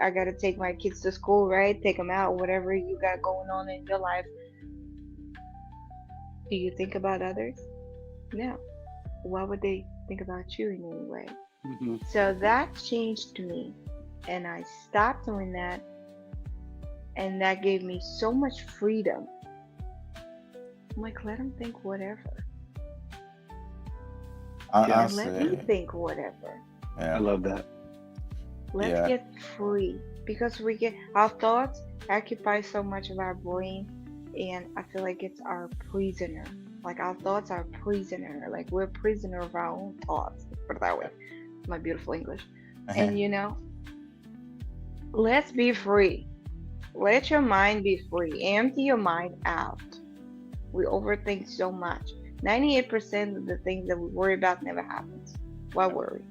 I gotta take my kids to school, right? Take them out, whatever you got going on in your life. Do you think about others? No. Why would they think about you in any way? Hmm. So that changed me, and I stopped doing that, and that gave me so much freedom. I'm like, let them think whatever, Yeah, and let me Honestly, think whatever. I yeah, love that. Let's yeah. get free because we get our thoughts occupy so much of our brain, and I feel like it's our prisoner. Like our thoughts are prisoner. Like we're prisoner of our own thoughts. Put it that way. My beautiful English. And let's be free. Let your mind be free. Empty your mind out. We overthink so much. 98% of the things that we worry about never happens. Why worry?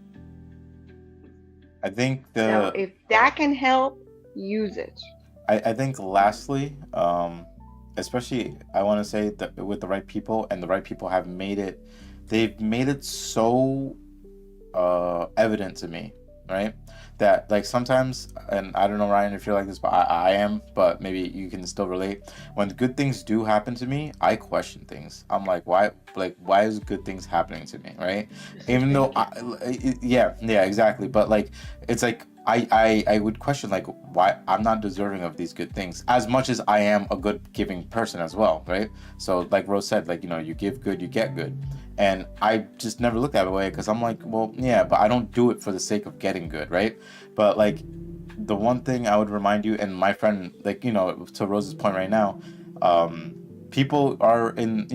I think So the if that can help, use it. I think lastly, especially I want to say that with the right people and the right people have made it, they've made it so evident to me, right? That like sometimes, and I don't know Ryan if you're like this, but I am, but maybe you can still relate. When good things do happen to me, I question things. I'm like why is good things happening to me, right? Just to Even though think it. yeah, exactly. But like it's like I would question like why I'm not deserving of these good things as much as I am a good giving person as well, right? So like Rose said, like you give good, you get good. And I just never looked at it way because I'm like, well, yeah, but I don't do it for the sake of getting good, right? But like the one thing I would remind you, and my friend, like to Rose's point right now, um, people are in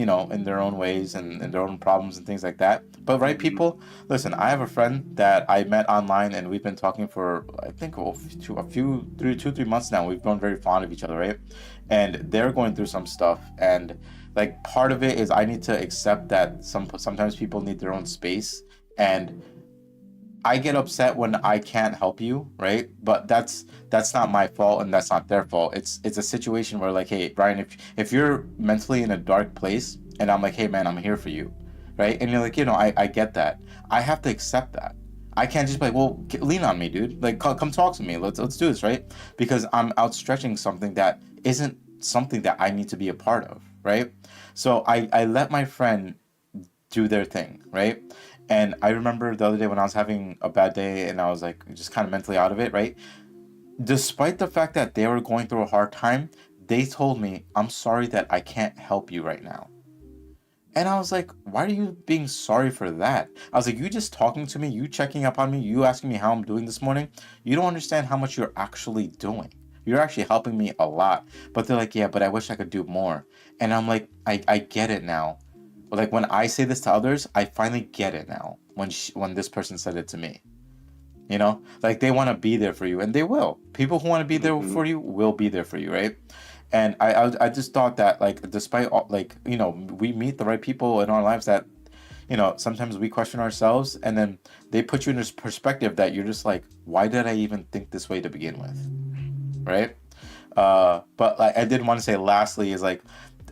their own ways and in their own problems and things like that. But right Hmm. people, listen, I have a friend that I met online and we've been talking for I think a few 3 months now. We've grown very fond of each other, right? And they're going through some stuff and like part of it is I need to accept that sometimes people need their own space and I get upset when I can't help you, right? But that's not my fault and that's not their fault. It's a situation where like, hey, Brian, if you're mentally in a dark place and I'm like, hey man, I'm here for you, right? And you're like, I get that. I have to accept that. I can't just be like, well, lean on me, dude. Like, come talk to me. Let's do this, right? Because I'm outstretching something that isn't something that I need to be a part of, right? So I let my friend do their thing, right? And I remember the other day when I was having a bad day and I was like just kind of mentally out of it, right? Despite the fact that they were going through a hard time, they told me, I'm sorry that I can't help you right now. And I was like, why are you being sorry for that? I was like, you just talking to me, you checking up on me, you asking me how I'm doing this morning. You don't understand how much you're actually doing. You're actually helping me a lot. But they're like, yeah, but I wish I could do more. And I'm like, I get it now. Like when I say this to others, I finally get it now. When this person said it to me, You know, like they want to be there for you, and they will. People who want to be there Mm-hmm. for you will be there for you, right? And I just thought that, like, despite all, like, you know, we meet the right people in our lives that, you know, sometimes we question ourselves, and then they put you in this perspective that you're just like, why did I even think this way to begin with, right? But like I did want to say, lastly, is like,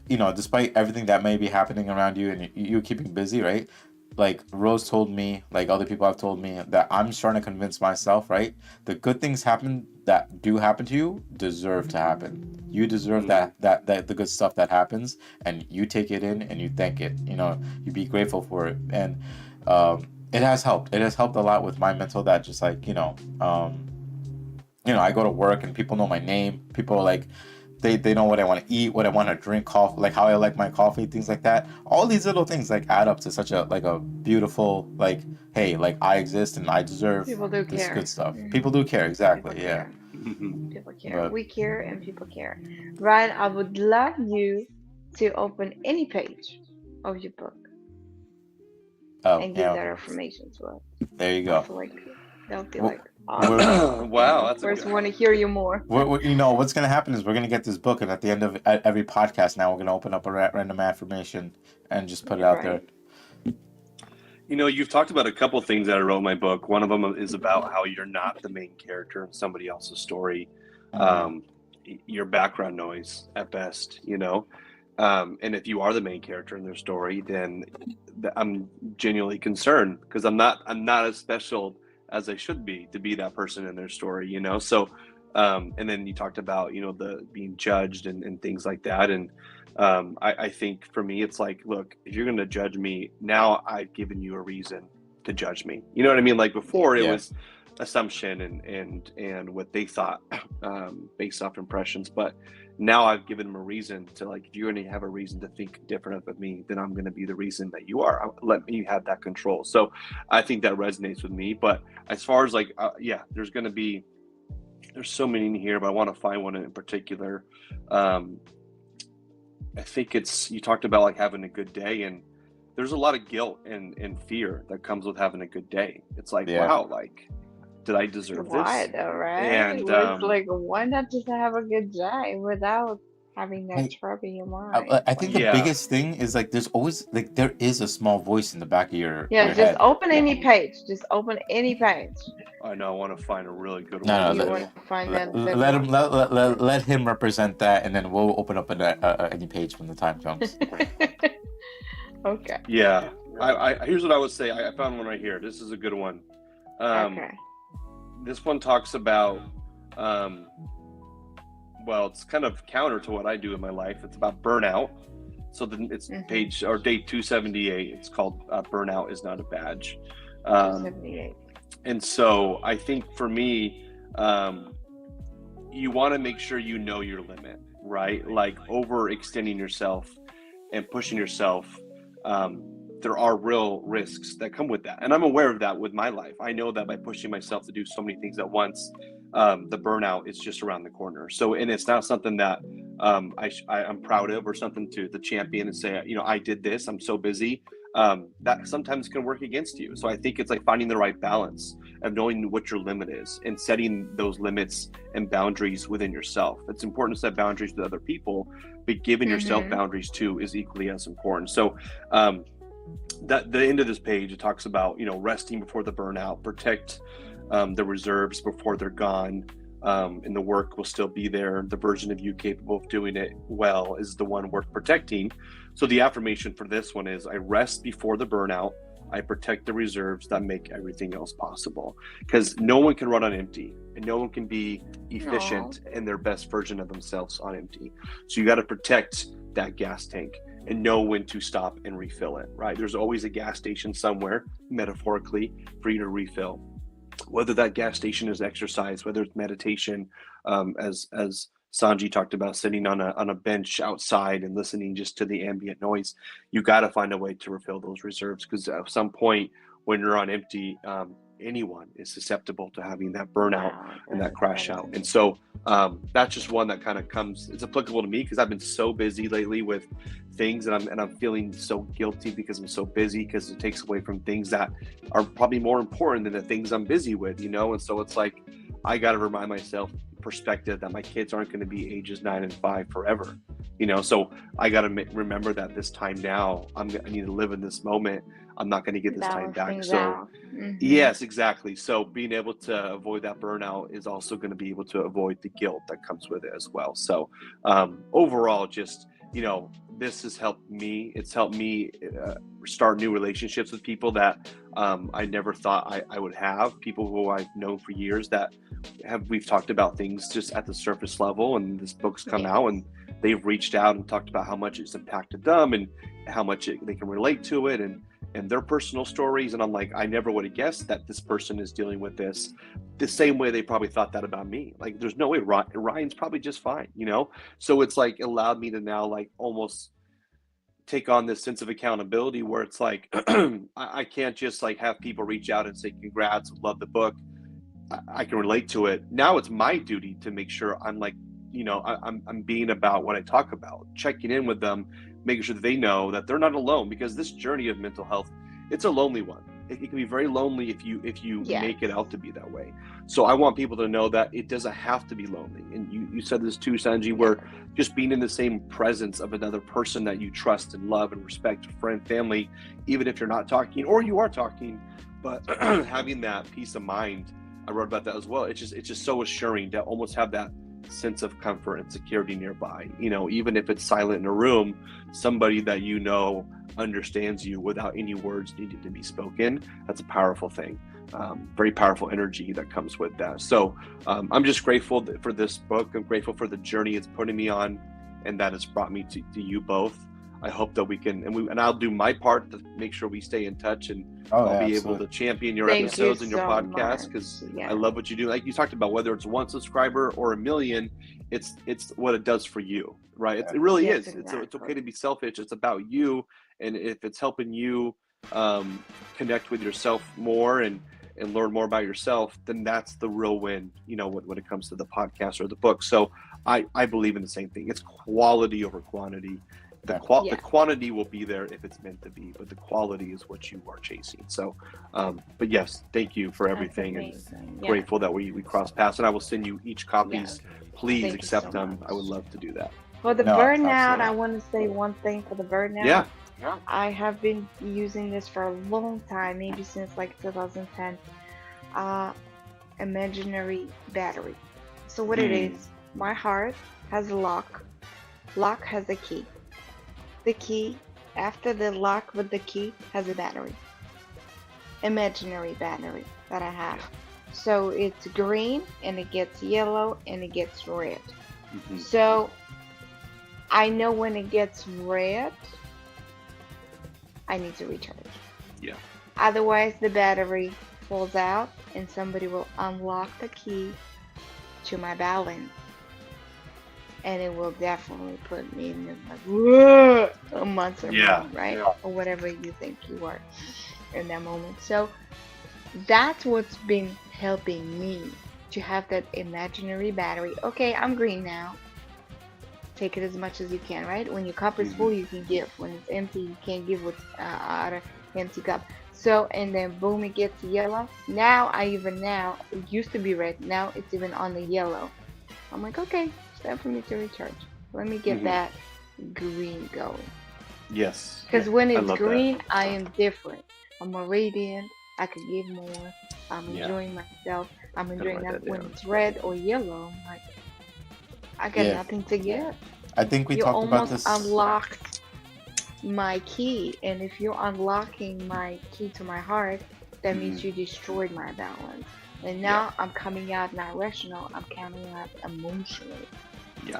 you know, despite everything that may be happening around you and you keeping busy, right? Like Rose told me, like other people have told me, that I'm starting to convince myself, right? The good things happen that do happen to you deserve to happen. You deserve Mm-hmm. that the good stuff that happens, and you take it in and you thank it. You know, you be grateful for it, and it has helped. It has helped a lot with my mental. That just like, you know, I go to work and people know my name. People are like, they know what I want to eat, what I want to drink, coffee, like how I like my coffee, things like that. All these little things like add up to such a like a beautiful, like, hey, like I exist and I deserve People do this good care. stuff. People do care, People exactly, yeah. care. Mm-hmm. People care. But We care and people care. Ryan, I would love you to open any page of your book oh and give yeah, that information to us. there you I go. feel like that would be We're, like we're, awesome. And Wow, of that's a course, good. we want to hear you more. you know what's gonna happen is we're gonna get this book, and at the end of every podcast now, we're gonna open up a random affirmation and just put it out there. Right. You know, you've talked about a couple of things that I wrote in my book. One of them is about how you're not the main character in somebody else's story. Mm-hmm. Um, your background noise at best, you know. And if you are the main character in their story, then I'm genuinely concerned because I'm not as special as I should be to be that person in their story, you know. So, and then you talked about, you know, the being judged and things like that, and I think for me, it's like, look, if you're going to judge me, now I've given you a reason to judge me. You know what I mean? Like Yeah. before, it Yeah. was assumption and what they thought based off impressions. But now I've given them a reason to, like, if you're going to have a reason to think different of me, then I'm going to be the reason that you are. Let me have that control. So I think that resonates with me. But as far as like, yeah, there's so many in here, but I want to find one in particular. Um, I think it's, you talked about like having a good day, and there's a lot of guilt and fear that comes with having a good day. It's like, Yeah. wow, like, did I deserve Why this? though, right? And It's like, why not just have a good day without having that Like, trouble in your mind? I think the Like, yeah, biggest thing is like there's always like there is a small voice in the back of yeah, your just head. open any page. Just open any page. I know. I want to find a really good one. No, You no, want to find that let him one. let him represent that, and then we'll open up any page when the time comes. Okay. Yeah. I here's what I would say. I found one right here. This is a good one. Okay. This one talks about, well, it's kind of counter to what I do in my life. It's about burnout. So then it's page or day 278. It's called "Burnout is Not a Badge." 278. And so I think for me, you want to make sure you know your limit, right? Like overextending yourself and pushing yourself. There are real risks that come with that. And I'm aware of that with my life. I know that by pushing myself to do so many things at once, the burnout is just around the corner. So, and it's not something that I'm proud of or something to the champion and say, you know, I did this, I'm so busy. That sometimes can work against you. So I think it's like finding the right balance of knowing what your limit is and setting those limits and boundaries within yourself. It's important to set boundaries with other people, but giving yourself boundaries too is equally as important. So that the end of this page, it talks about, you know, resting before the burnout, protect the reserves before they're gone, and the work will still be there. The version of you capable of doing it well is the one worth protecting. So the affirmation for this one is, I rest before the burnout. I protect the reserves that make everything else possible. Because no one can run on empty, and no one can be efficient in their best version of themselves on empty. So you got to protect that gas tank and know when to stop and refill it, right? There's always a gas station somewhere, metaphorically, for you to refill. Whether that gas station is exercise, whether it's meditation, as Sanji talked about, sitting on a bench outside and listening just to the ambient noise, you got to find a way to refill those reserves, because at some point when you're on empty, anyone is susceptible to having that burnout Wow, and that that crash is out. And so that's just one that kind of comes, it's applicable to me because I've been so busy lately with things, and I'm feeling so guilty because I'm so busy, because it takes away from things that are probably more important than the things I'm busy with, you know? And so it's like, I got to remind myself perspective that my kids aren't going to be ages 9 and 5 forever, you know? So I got to remember that this time now, I need to live in this moment. I'm not going to get this time balance back. things So out. yes, exactly. So being able to avoid that burnout is also going to be able to avoid the guilt that comes with it as well. So overall, just, you know, this has helped me. It's helped me start new relationships with people that I never thought I would have. People who I've known for years that we've talked about things just at the surface level, and this book's come out and they've reached out and talked about how much it's impacted them and how much they can relate to it, and their personal stories. And I'm like, I never would have guessed that this person is dealing with this the same way they probably thought that about me. Like, there's no way Ryan's probably just fine, you know? So it's like allowed me to now like almost take on this sense of accountability where it's like, I can't just like have people reach out and say, congrats, love the book. I can relate to it. Now it's my duty to make sure I'm like, you know, I'm being about what I talk about, checking in with them, making sure that they know that they're not alone, because this journey of mental health, it's a lonely one. It can be very lonely if you make it out to be that way. So I want people to know that it doesn't have to be lonely. And you said this too, Sanji, where just being in the same presence of another person that you trust and love and respect, friend, family, even if you're not talking or you are talking, but having that peace of mind. I wrote about that as well. It's just so assuring to almost have that sense of comfort and security nearby, you know, even if it's silent in a room, somebody that you know understands you without any words needing to be spoken. That's a powerful thing. Very powerful energy that comes with that. So I'm just grateful for this book. I'm grateful for the journey it's putting me on, and that it's brought me to you both. I hope that we can, and I'll do my part to make sure we stay in touch, and I'll be able to champion your episodes and your podcast, because I love what you do. Like you talked about, whether it's 1 subscriber or 1 million, it's what it does for you, right? It really is. Exactly. It's okay to be selfish. It's about you, and if it's helping you connect with yourself more and learn more about yourself, then that's the real win, you know, when it comes to the podcast or the book. So I believe in the same thing. It's quality over quantity. The quantity will be there if it's meant to be, but the quality is what you are chasing. So, but yes, thank you for everything, and grateful that we crossed paths. And I will send you each copies. Please accept them. I would love to do that. For the burnout, I want to say one thing for the burnout. I have been using this for a long time, maybe since like 2010. Imaginary battery. So what it is, my heart has a lock. Lock has a key. The key, after the lock with the key, has a battery. Imaginary battery that I have. So it's green, and it gets yellow, and it gets red. So I know when it gets red, I need to recharge. Otherwise, the battery falls out, and somebody will unlock the key to my balance. And it will definitely put me in like a monster mode, right? Or whatever you think you are in that moment. So that's what's been helping me to have that imaginary battery. Okay, I'm green now. Take it as much as you can, right? When your cup is full, you can give. When it's empty, you can't give what's out of empty cup. So, and then boom, it gets yellow. Now, it used to be red. Now it's even on the yellow. I'm like, okay, it's time for me to recharge. Let me get that green going. Yes. Because when it's green, I am different. I'm more radiant. I could give more. I'm enjoying myself. I'm enjoying that. When it's red or yellow, I'm like, I got nothing to give. I think we talked about this. You almost unlocked my key, and if you're unlocking my key to my heart, that means you destroyed my balance. And now I'm coming out not rational, I'm coming out emotionally.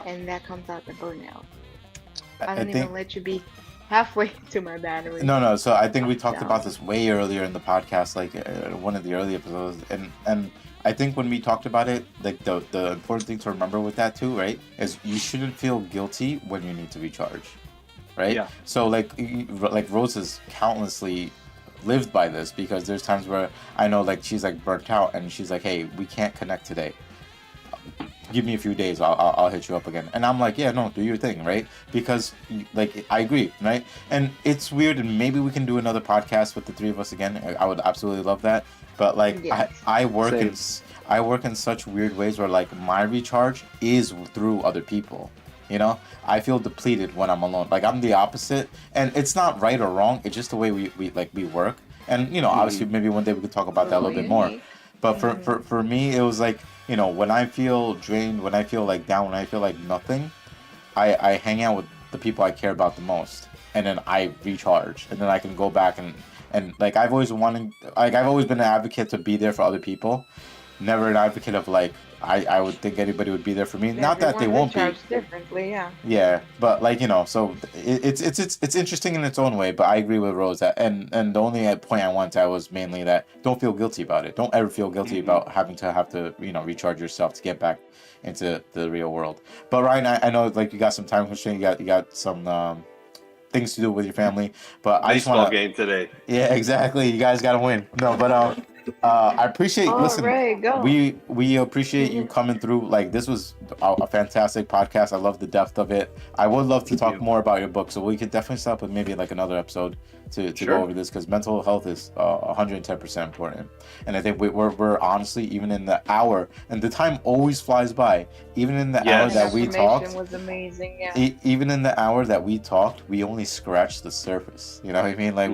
And that comes out the burnout. I don't even let you be halfway to my battery. No. So I think we talked about this way earlier in the podcast, like one of the early episodes, and I think when we talked about it, like the important thing to remember with that too, right, is you shouldn't feel guilty when you need to recharge, right? So like Rose has countlessly lived by this, because there's times where I know like she's like burnt out and she's like, hey, we can't connect today, give me a few days, I'll hit you up again. And I'm like, yeah, no, do your thing, right? Because like I agree, right? And it's weird, and maybe we can do another podcast with the three of us again. I would absolutely love that. But like Yes. I work Same. in I work in such weird ways where like my recharge is through other people. You know, I feel depleted when I'm alone. Like I'm the opposite, and it's not right or wrong. It's just the way we work. And you know, obviously, maybe one day we could talk about that a little bit more. Unique. But for me, it was like, you know, when I feel drained, when I feel like down, when I feel like nothing, I hang out with the people I care about the most, and then I recharge, and then I can go back and like I've always been an advocate to be there for other people, never an advocate of like I would think anybody would be there for me. Not that they Everyone won't be. recharges differently, yeah. Yeah, but like, you know, so it's interesting in its own way. But I agree with Rose that, and the only point I wanted to add was mainly that don't feel guilty about it. Don't ever feel guilty about having to you know, recharge yourself to get back into the real world. But Ryan, I know like you got some time constraint. You got some things to do with your family. But I just Baseball want to. game today. Yeah, exactly. You guys got to win. No, but I appreciate. All Listen, right, go. we appreciate you coming through. Like this was a fantastic podcast. I love the depth of it. I would love to Thank talk you. more about your book, so we could definitely start with maybe like another episode to Sure. go over this, because mental health is 110% important. And I think we're honestly, even in the hour, and the time always flies by. Even in the hour Yes. that we Information talked, was amazing, yeah. even in the hour that we talked, we only scratched the surface. You know what I mean? Like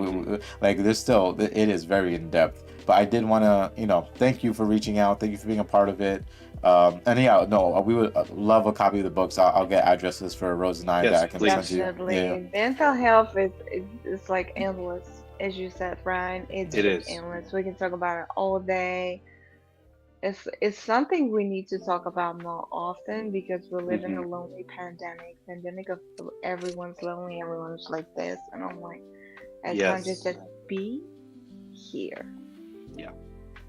like there's still, it is very in depth. But I did want to, you know, thank you for reaching out. Thank you for being a part of it. And yeah, no, we would love a copy of the books. I'll get addresses for Rose and I Yes, that I can please. send you. Definitely. Yeah. Mental health is like endless, as you said, Ryan. It's It just is. endless. We can talk about it all day. It's something we need to talk about more often, because we live in a lonely pandemic of everyone's lonely, everyone's like this, and I'm like, as Yes. Sanjay said, be here.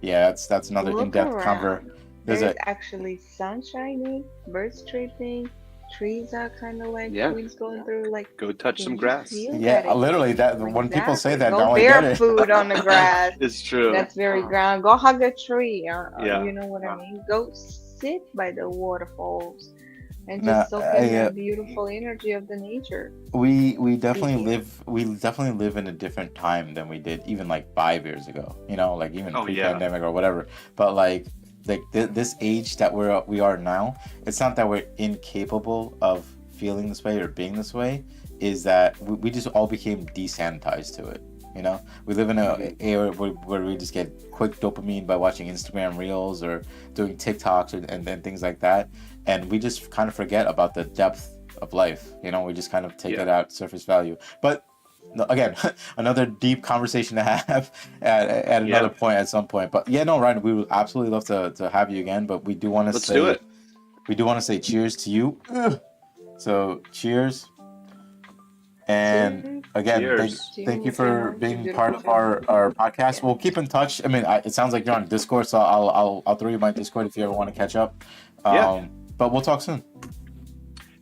Yeah, that's another Look in-depth around. conver. There's There's a actually sun shining, birds chirping, trees are kind of like Yeah. winds going through. Like, Go touch can some you grass. feel yeah, that? literally that when people say that, Go now I get it. barefoot on the grass. It's true. That's very ground. Go hug a tree. Yeah. You know what I mean? Go sit by the waterfalls and Nah, just soak in I, the beautiful energy of the nature. we definitely here. live in a different time than we did even like 5 years ago, you know, like even Oh, yeah. pre-pandemic or whatever. But like this age that we are now, it's not that we're incapable of feeling this way or being this way, is that we just all became desanitized to it. You know, we live in a era where we just get quick dopamine by watching Instagram reels or doing TikToks and things like that, and we just kind of forget about the depth of life. You know, we just kind of take it at surface value. But no, again, another deep conversation to have at another point at some point. But yeah, no, Ryan, we would absolutely love to have you again. But we do want to Let's say do it. we do want to say cheers to you. So cheers. And again, Cheers. thank you for being Beautiful part of our podcast. We'll keep in touch. I mean, it sounds like you're on Discord, so I'll throw you my Discord if you ever want to catch up. Yeah. But we'll talk soon.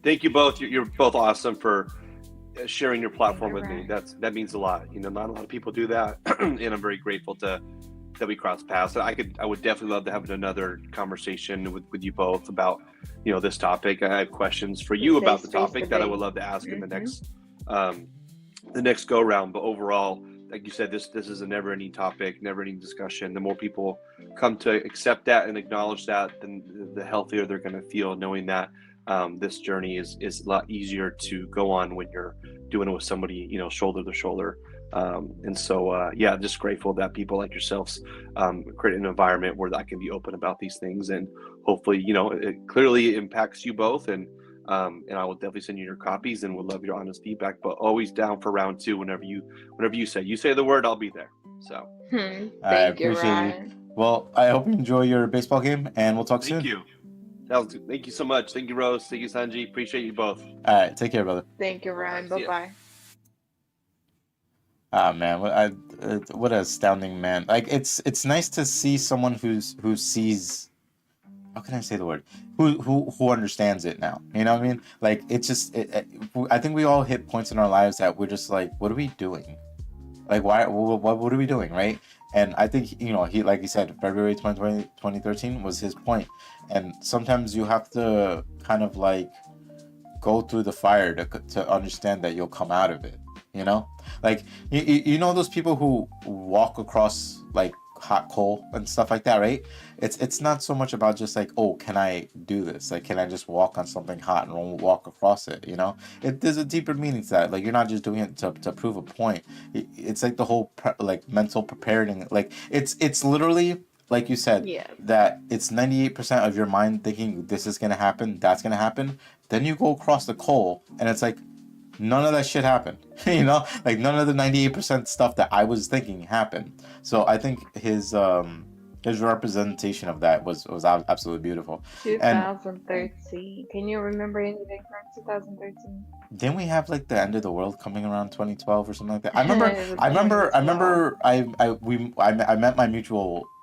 Thank you both. You're both awesome for sharing your platform with me. Right. That means a lot. You know, not a lot of people do that, and I'm very grateful that we crossed paths. I would definitely love to have another conversation with you both about, you know, this topic. I have questions for you about the topic that I would love to ask in the next go round. But overall, like you said, this is a never-ending topic, never-ending discussion. The more people come to accept that and acknowledge that, then the healthier they're going to feel, knowing that this journey is a lot easier to go on when you're doing it with somebody, you know, shoulder to shoulder. And so, yeah, just grateful that people like yourselves create an environment where I can be open about these things, and hopefully, you know, it clearly impacts you both. And I will definitely send you your copies, and would love your honest feedback. But always down for round two whenever you say the word, I'll be there. So I Thank you, appreciate Ryan. you. Well, I hope you enjoy your baseball game, and we'll talk soon. thank you. Thank you so much. Thank you, Rose. Thank you, Sanji. Appreciate you both. All right, take care, brother. Thank you, Ryan. See ya. Bye-bye. Ah man, what an astounding man! Like it's nice to see someone who sees. How can I say the word? Who understands it now? You know what I mean? Like it's just. I think we all hit points in our lives that we're just like, what are we doing? Like, why? What are we doing, right? And I think, he, like he said, February 2020, 2013 was his point. And sometimes you have to kind of like go through the fire to understand that you'll come out of it, you know? Like, you know those people who walk across like hot coal and stuff like that, right? It's not so much about just like, oh, can I do this? Like, can I just walk on something hot and walk across it, you know? There's a deeper meaning to that. Like, you're not just doing it to prove a point. It's like the whole like mental preparing. Like, it's literally like you said, Yes. that it's 98% of your mind thinking this is gonna happen, that's gonna happen. Then you go across the coal, and it's like none of that shit happened. You know, like none of the 98% stuff that I was thinking happened. So I think his representation of that was absolutely beautiful. And 2013. Can you remember anything from 2013? didn't we have like the end of the world coming around 2012 or something like that? It was I 2012. remember I met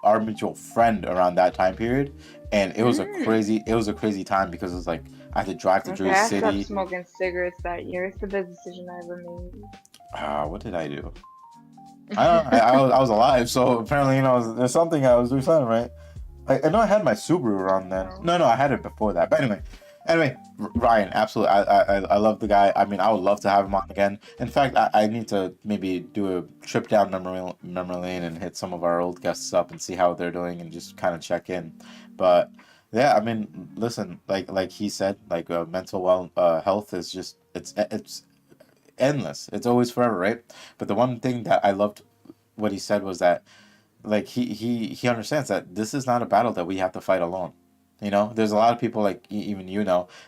our mutual friend around that time period, and it was a crazy time because it was like I had to drive to Okay, Jersey I stopped City. smoking cigarettes that year. It's the best decision I ever made. What did I do? I don't know. I was alive, so apparently, there's something I was doing something right. I know I had my Subaru around then. No, I had it before that. But anyway, Ryan, absolutely. I love the guy. I mean, I would love to have him on again. In fact, I need to maybe do a trip down memory lane and hit some of our old guests up and see how they're doing and just kind of check in. But yeah, I mean, listen, like he said, like mental health is just it's endless. It's always forever, right? But the one thing that I loved what he said was that like he understands that this is not a battle that we have to fight alone. There's a lot of people like even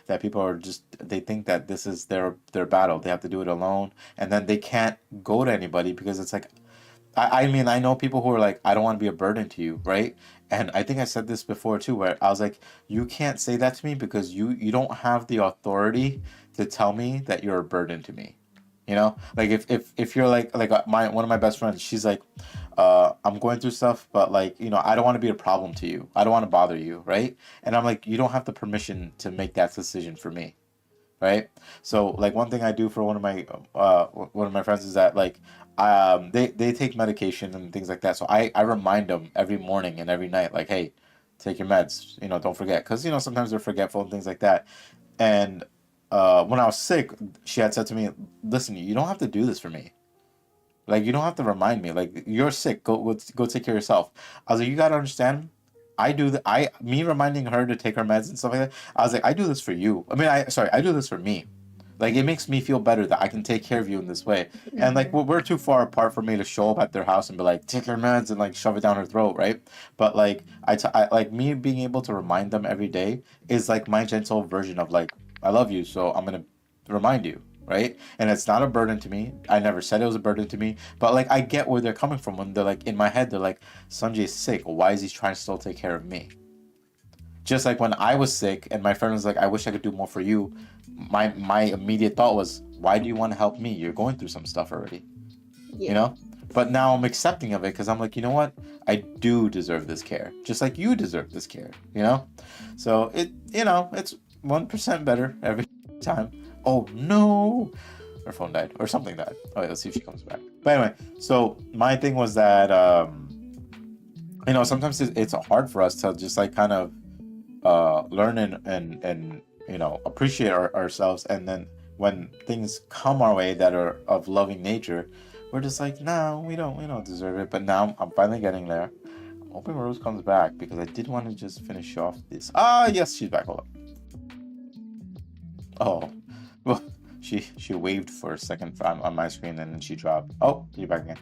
that people are just they think that this is their battle. They have to do it alone, and then they can't go to anybody because it's like I mean I know people who are like I don't want to be a burden to you, right? And I think I said this before too, where I was like, you can't say that to me because you don't have the authority to tell me that you're a burden to me. Like if you're like one of my best friends, she's like, I'm going through stuff, but like, I don't want to be a problem to you. I don't want to bother you, right? And I'm like, you don't have the permission to make that decision for me, right? So like one thing I do for one of my friends is that like they take medication and things like that. So I remind them every morning and every night, like, hey, take your meds, don't forget, because sometimes they're forgetful and things like that. And when I was sick, she had said to me, listen, you don't have to do this for me. Like, you don't have to remind me. Like, you're sick. Go take care of yourself. I was like, you gotta understand. Me reminding her to take her meds and stuff like that. I was like, I do this for you. I mean, I do this for me. Like, it makes me feel better that I can take care of you in this way. And like, we're too far apart for me to show up at their house and be like, take your meds and like shove it down her throat, right? But like, I like me being able to remind them every day is like my gentle version of like, I love you, so I'm gonna remind you, right? And it's not a burden to me. I never said it was a burden to me, but like I get where they're coming from when they're like in my head, they're like, Sanjay's sick. Why is he trying to still take care of me? Just like when I was sick and my friend was like, I wish I could do more for you. My immediate thought was, why do you want to help me? You're going through some stuff already, But now I'm accepting of it because I'm like, you know what? I do deserve this care, just like you deserve this care, So it's 1% better every time. Oh no, her phone died or something died. Oh, let's see if she comes back. But anyway, so my thing was that sometimes it's hard for us to just like kind of learn and appreciate ourselves, and then when things come our way that are of loving nature, we're just like, no, we don't deserve it. But now I'm finally getting there. I'm hoping Rose comes back because I did want to just finish off this. Yes, she's back. Hold on. Oh, well, she waved for a second on my screen and then she dropped. Oh, you're back again.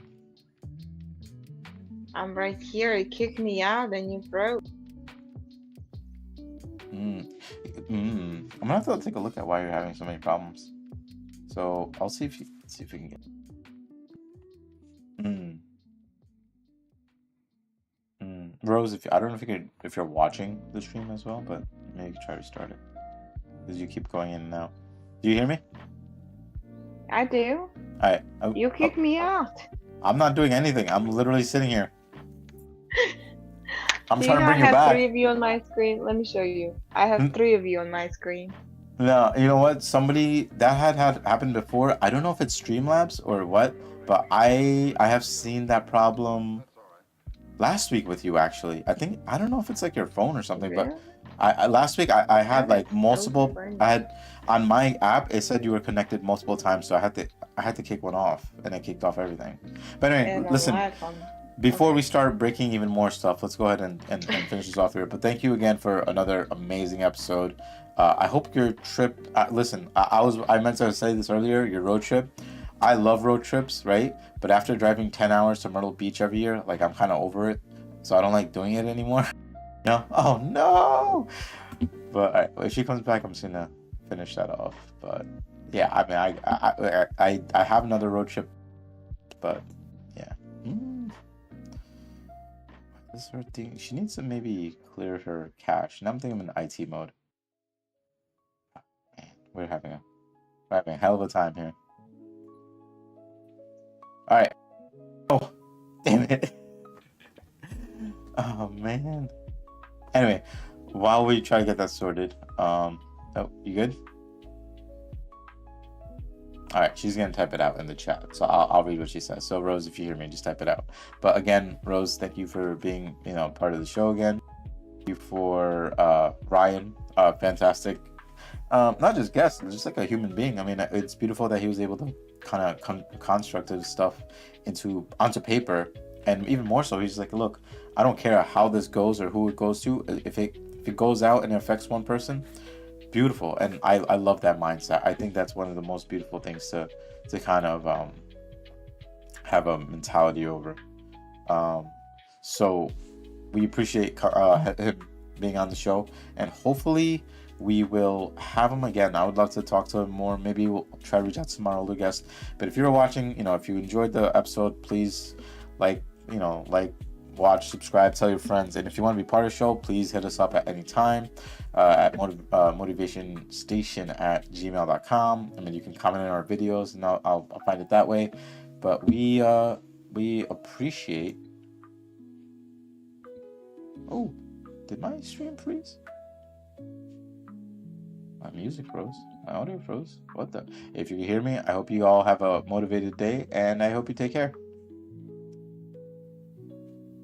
I'm right here. It kicked me out and you broke. I'm gonna have to take a look at why you're having so many problems. So I'll see if we can get. Rose, I don't know if you're watching the stream as well, but maybe you can try to restart it because you keep going in and out. Do you hear me? I do. You kicked me out. I'm not doing anything. I'm literally sitting here. I'm Do trying to bring you back. I have 3 of you on my screen. Let me show you. I have 3 of you on my screen. No, you know what? Somebody that had happened before. I don't know if it's Streamlabs or what, but I have seen that problem last week with you actually. I don't know if it's like your phone or something, but Really? I last week I had like That is so multiple. funny. I had on my app it said you were connected multiple times, so I had to kick one off, and it kicked off everything. But anyway, And on listen. my phone. Before we Okay. start breaking even more stuff, let's go ahead and finish this off here. But thank you again for another amazing episode. I hope your trip. Listen, I meant to say this earlier. Your road trip. I love road trips, right? But after driving 10 hours to Myrtle Beach every year, like I'm kind of over it. So I don't like doing it anymore. No. Oh no. But all right, if she comes back, I'm just gonna finish that off. But yeah, I mean, I have another road trip, but yeah. This is her thing. She needs to maybe clear her cache. Now I'm thinking I'm in IT mode. Man, we're having a hell of a time here. All right. Oh, damn it. Oh man. Anyway, while we try to get that sorted, oh, you good? All right, she's gonna type it out in the chat, so I'll read what she says. So Rose, if you hear me, just type it out. But again, Rose, thank you for being part of the show again. Thank you for Ryan, fantastic. Not just guest, just like a human being. I mean, it's beautiful that he was able to kind of construct his stuff onto paper, and even more so, he's like, look, I don't care how this goes or who it goes to. If it goes out and it affects one person, beautiful. And I love that mindset. I think that's one of the most beautiful things to kind of have a mentality over. So we appreciate him being on the show, and hopefully we will have him again. I would love to talk to him more. Maybe we'll try to reach out to some of our older guests. But if you're watching, if you enjoyed the episode, please watch, subscribe, tell your friends. And if you want to be part of the show, please hit us up at any time at motivationstation@gmail.com. I mean, you can comment on our videos, and I'll find it that way. But we appreciate. Oh, did my stream freeze? My music froze. My audio froze. What the? If you can hear me, I hope you all have a motivated day, and I hope you take care.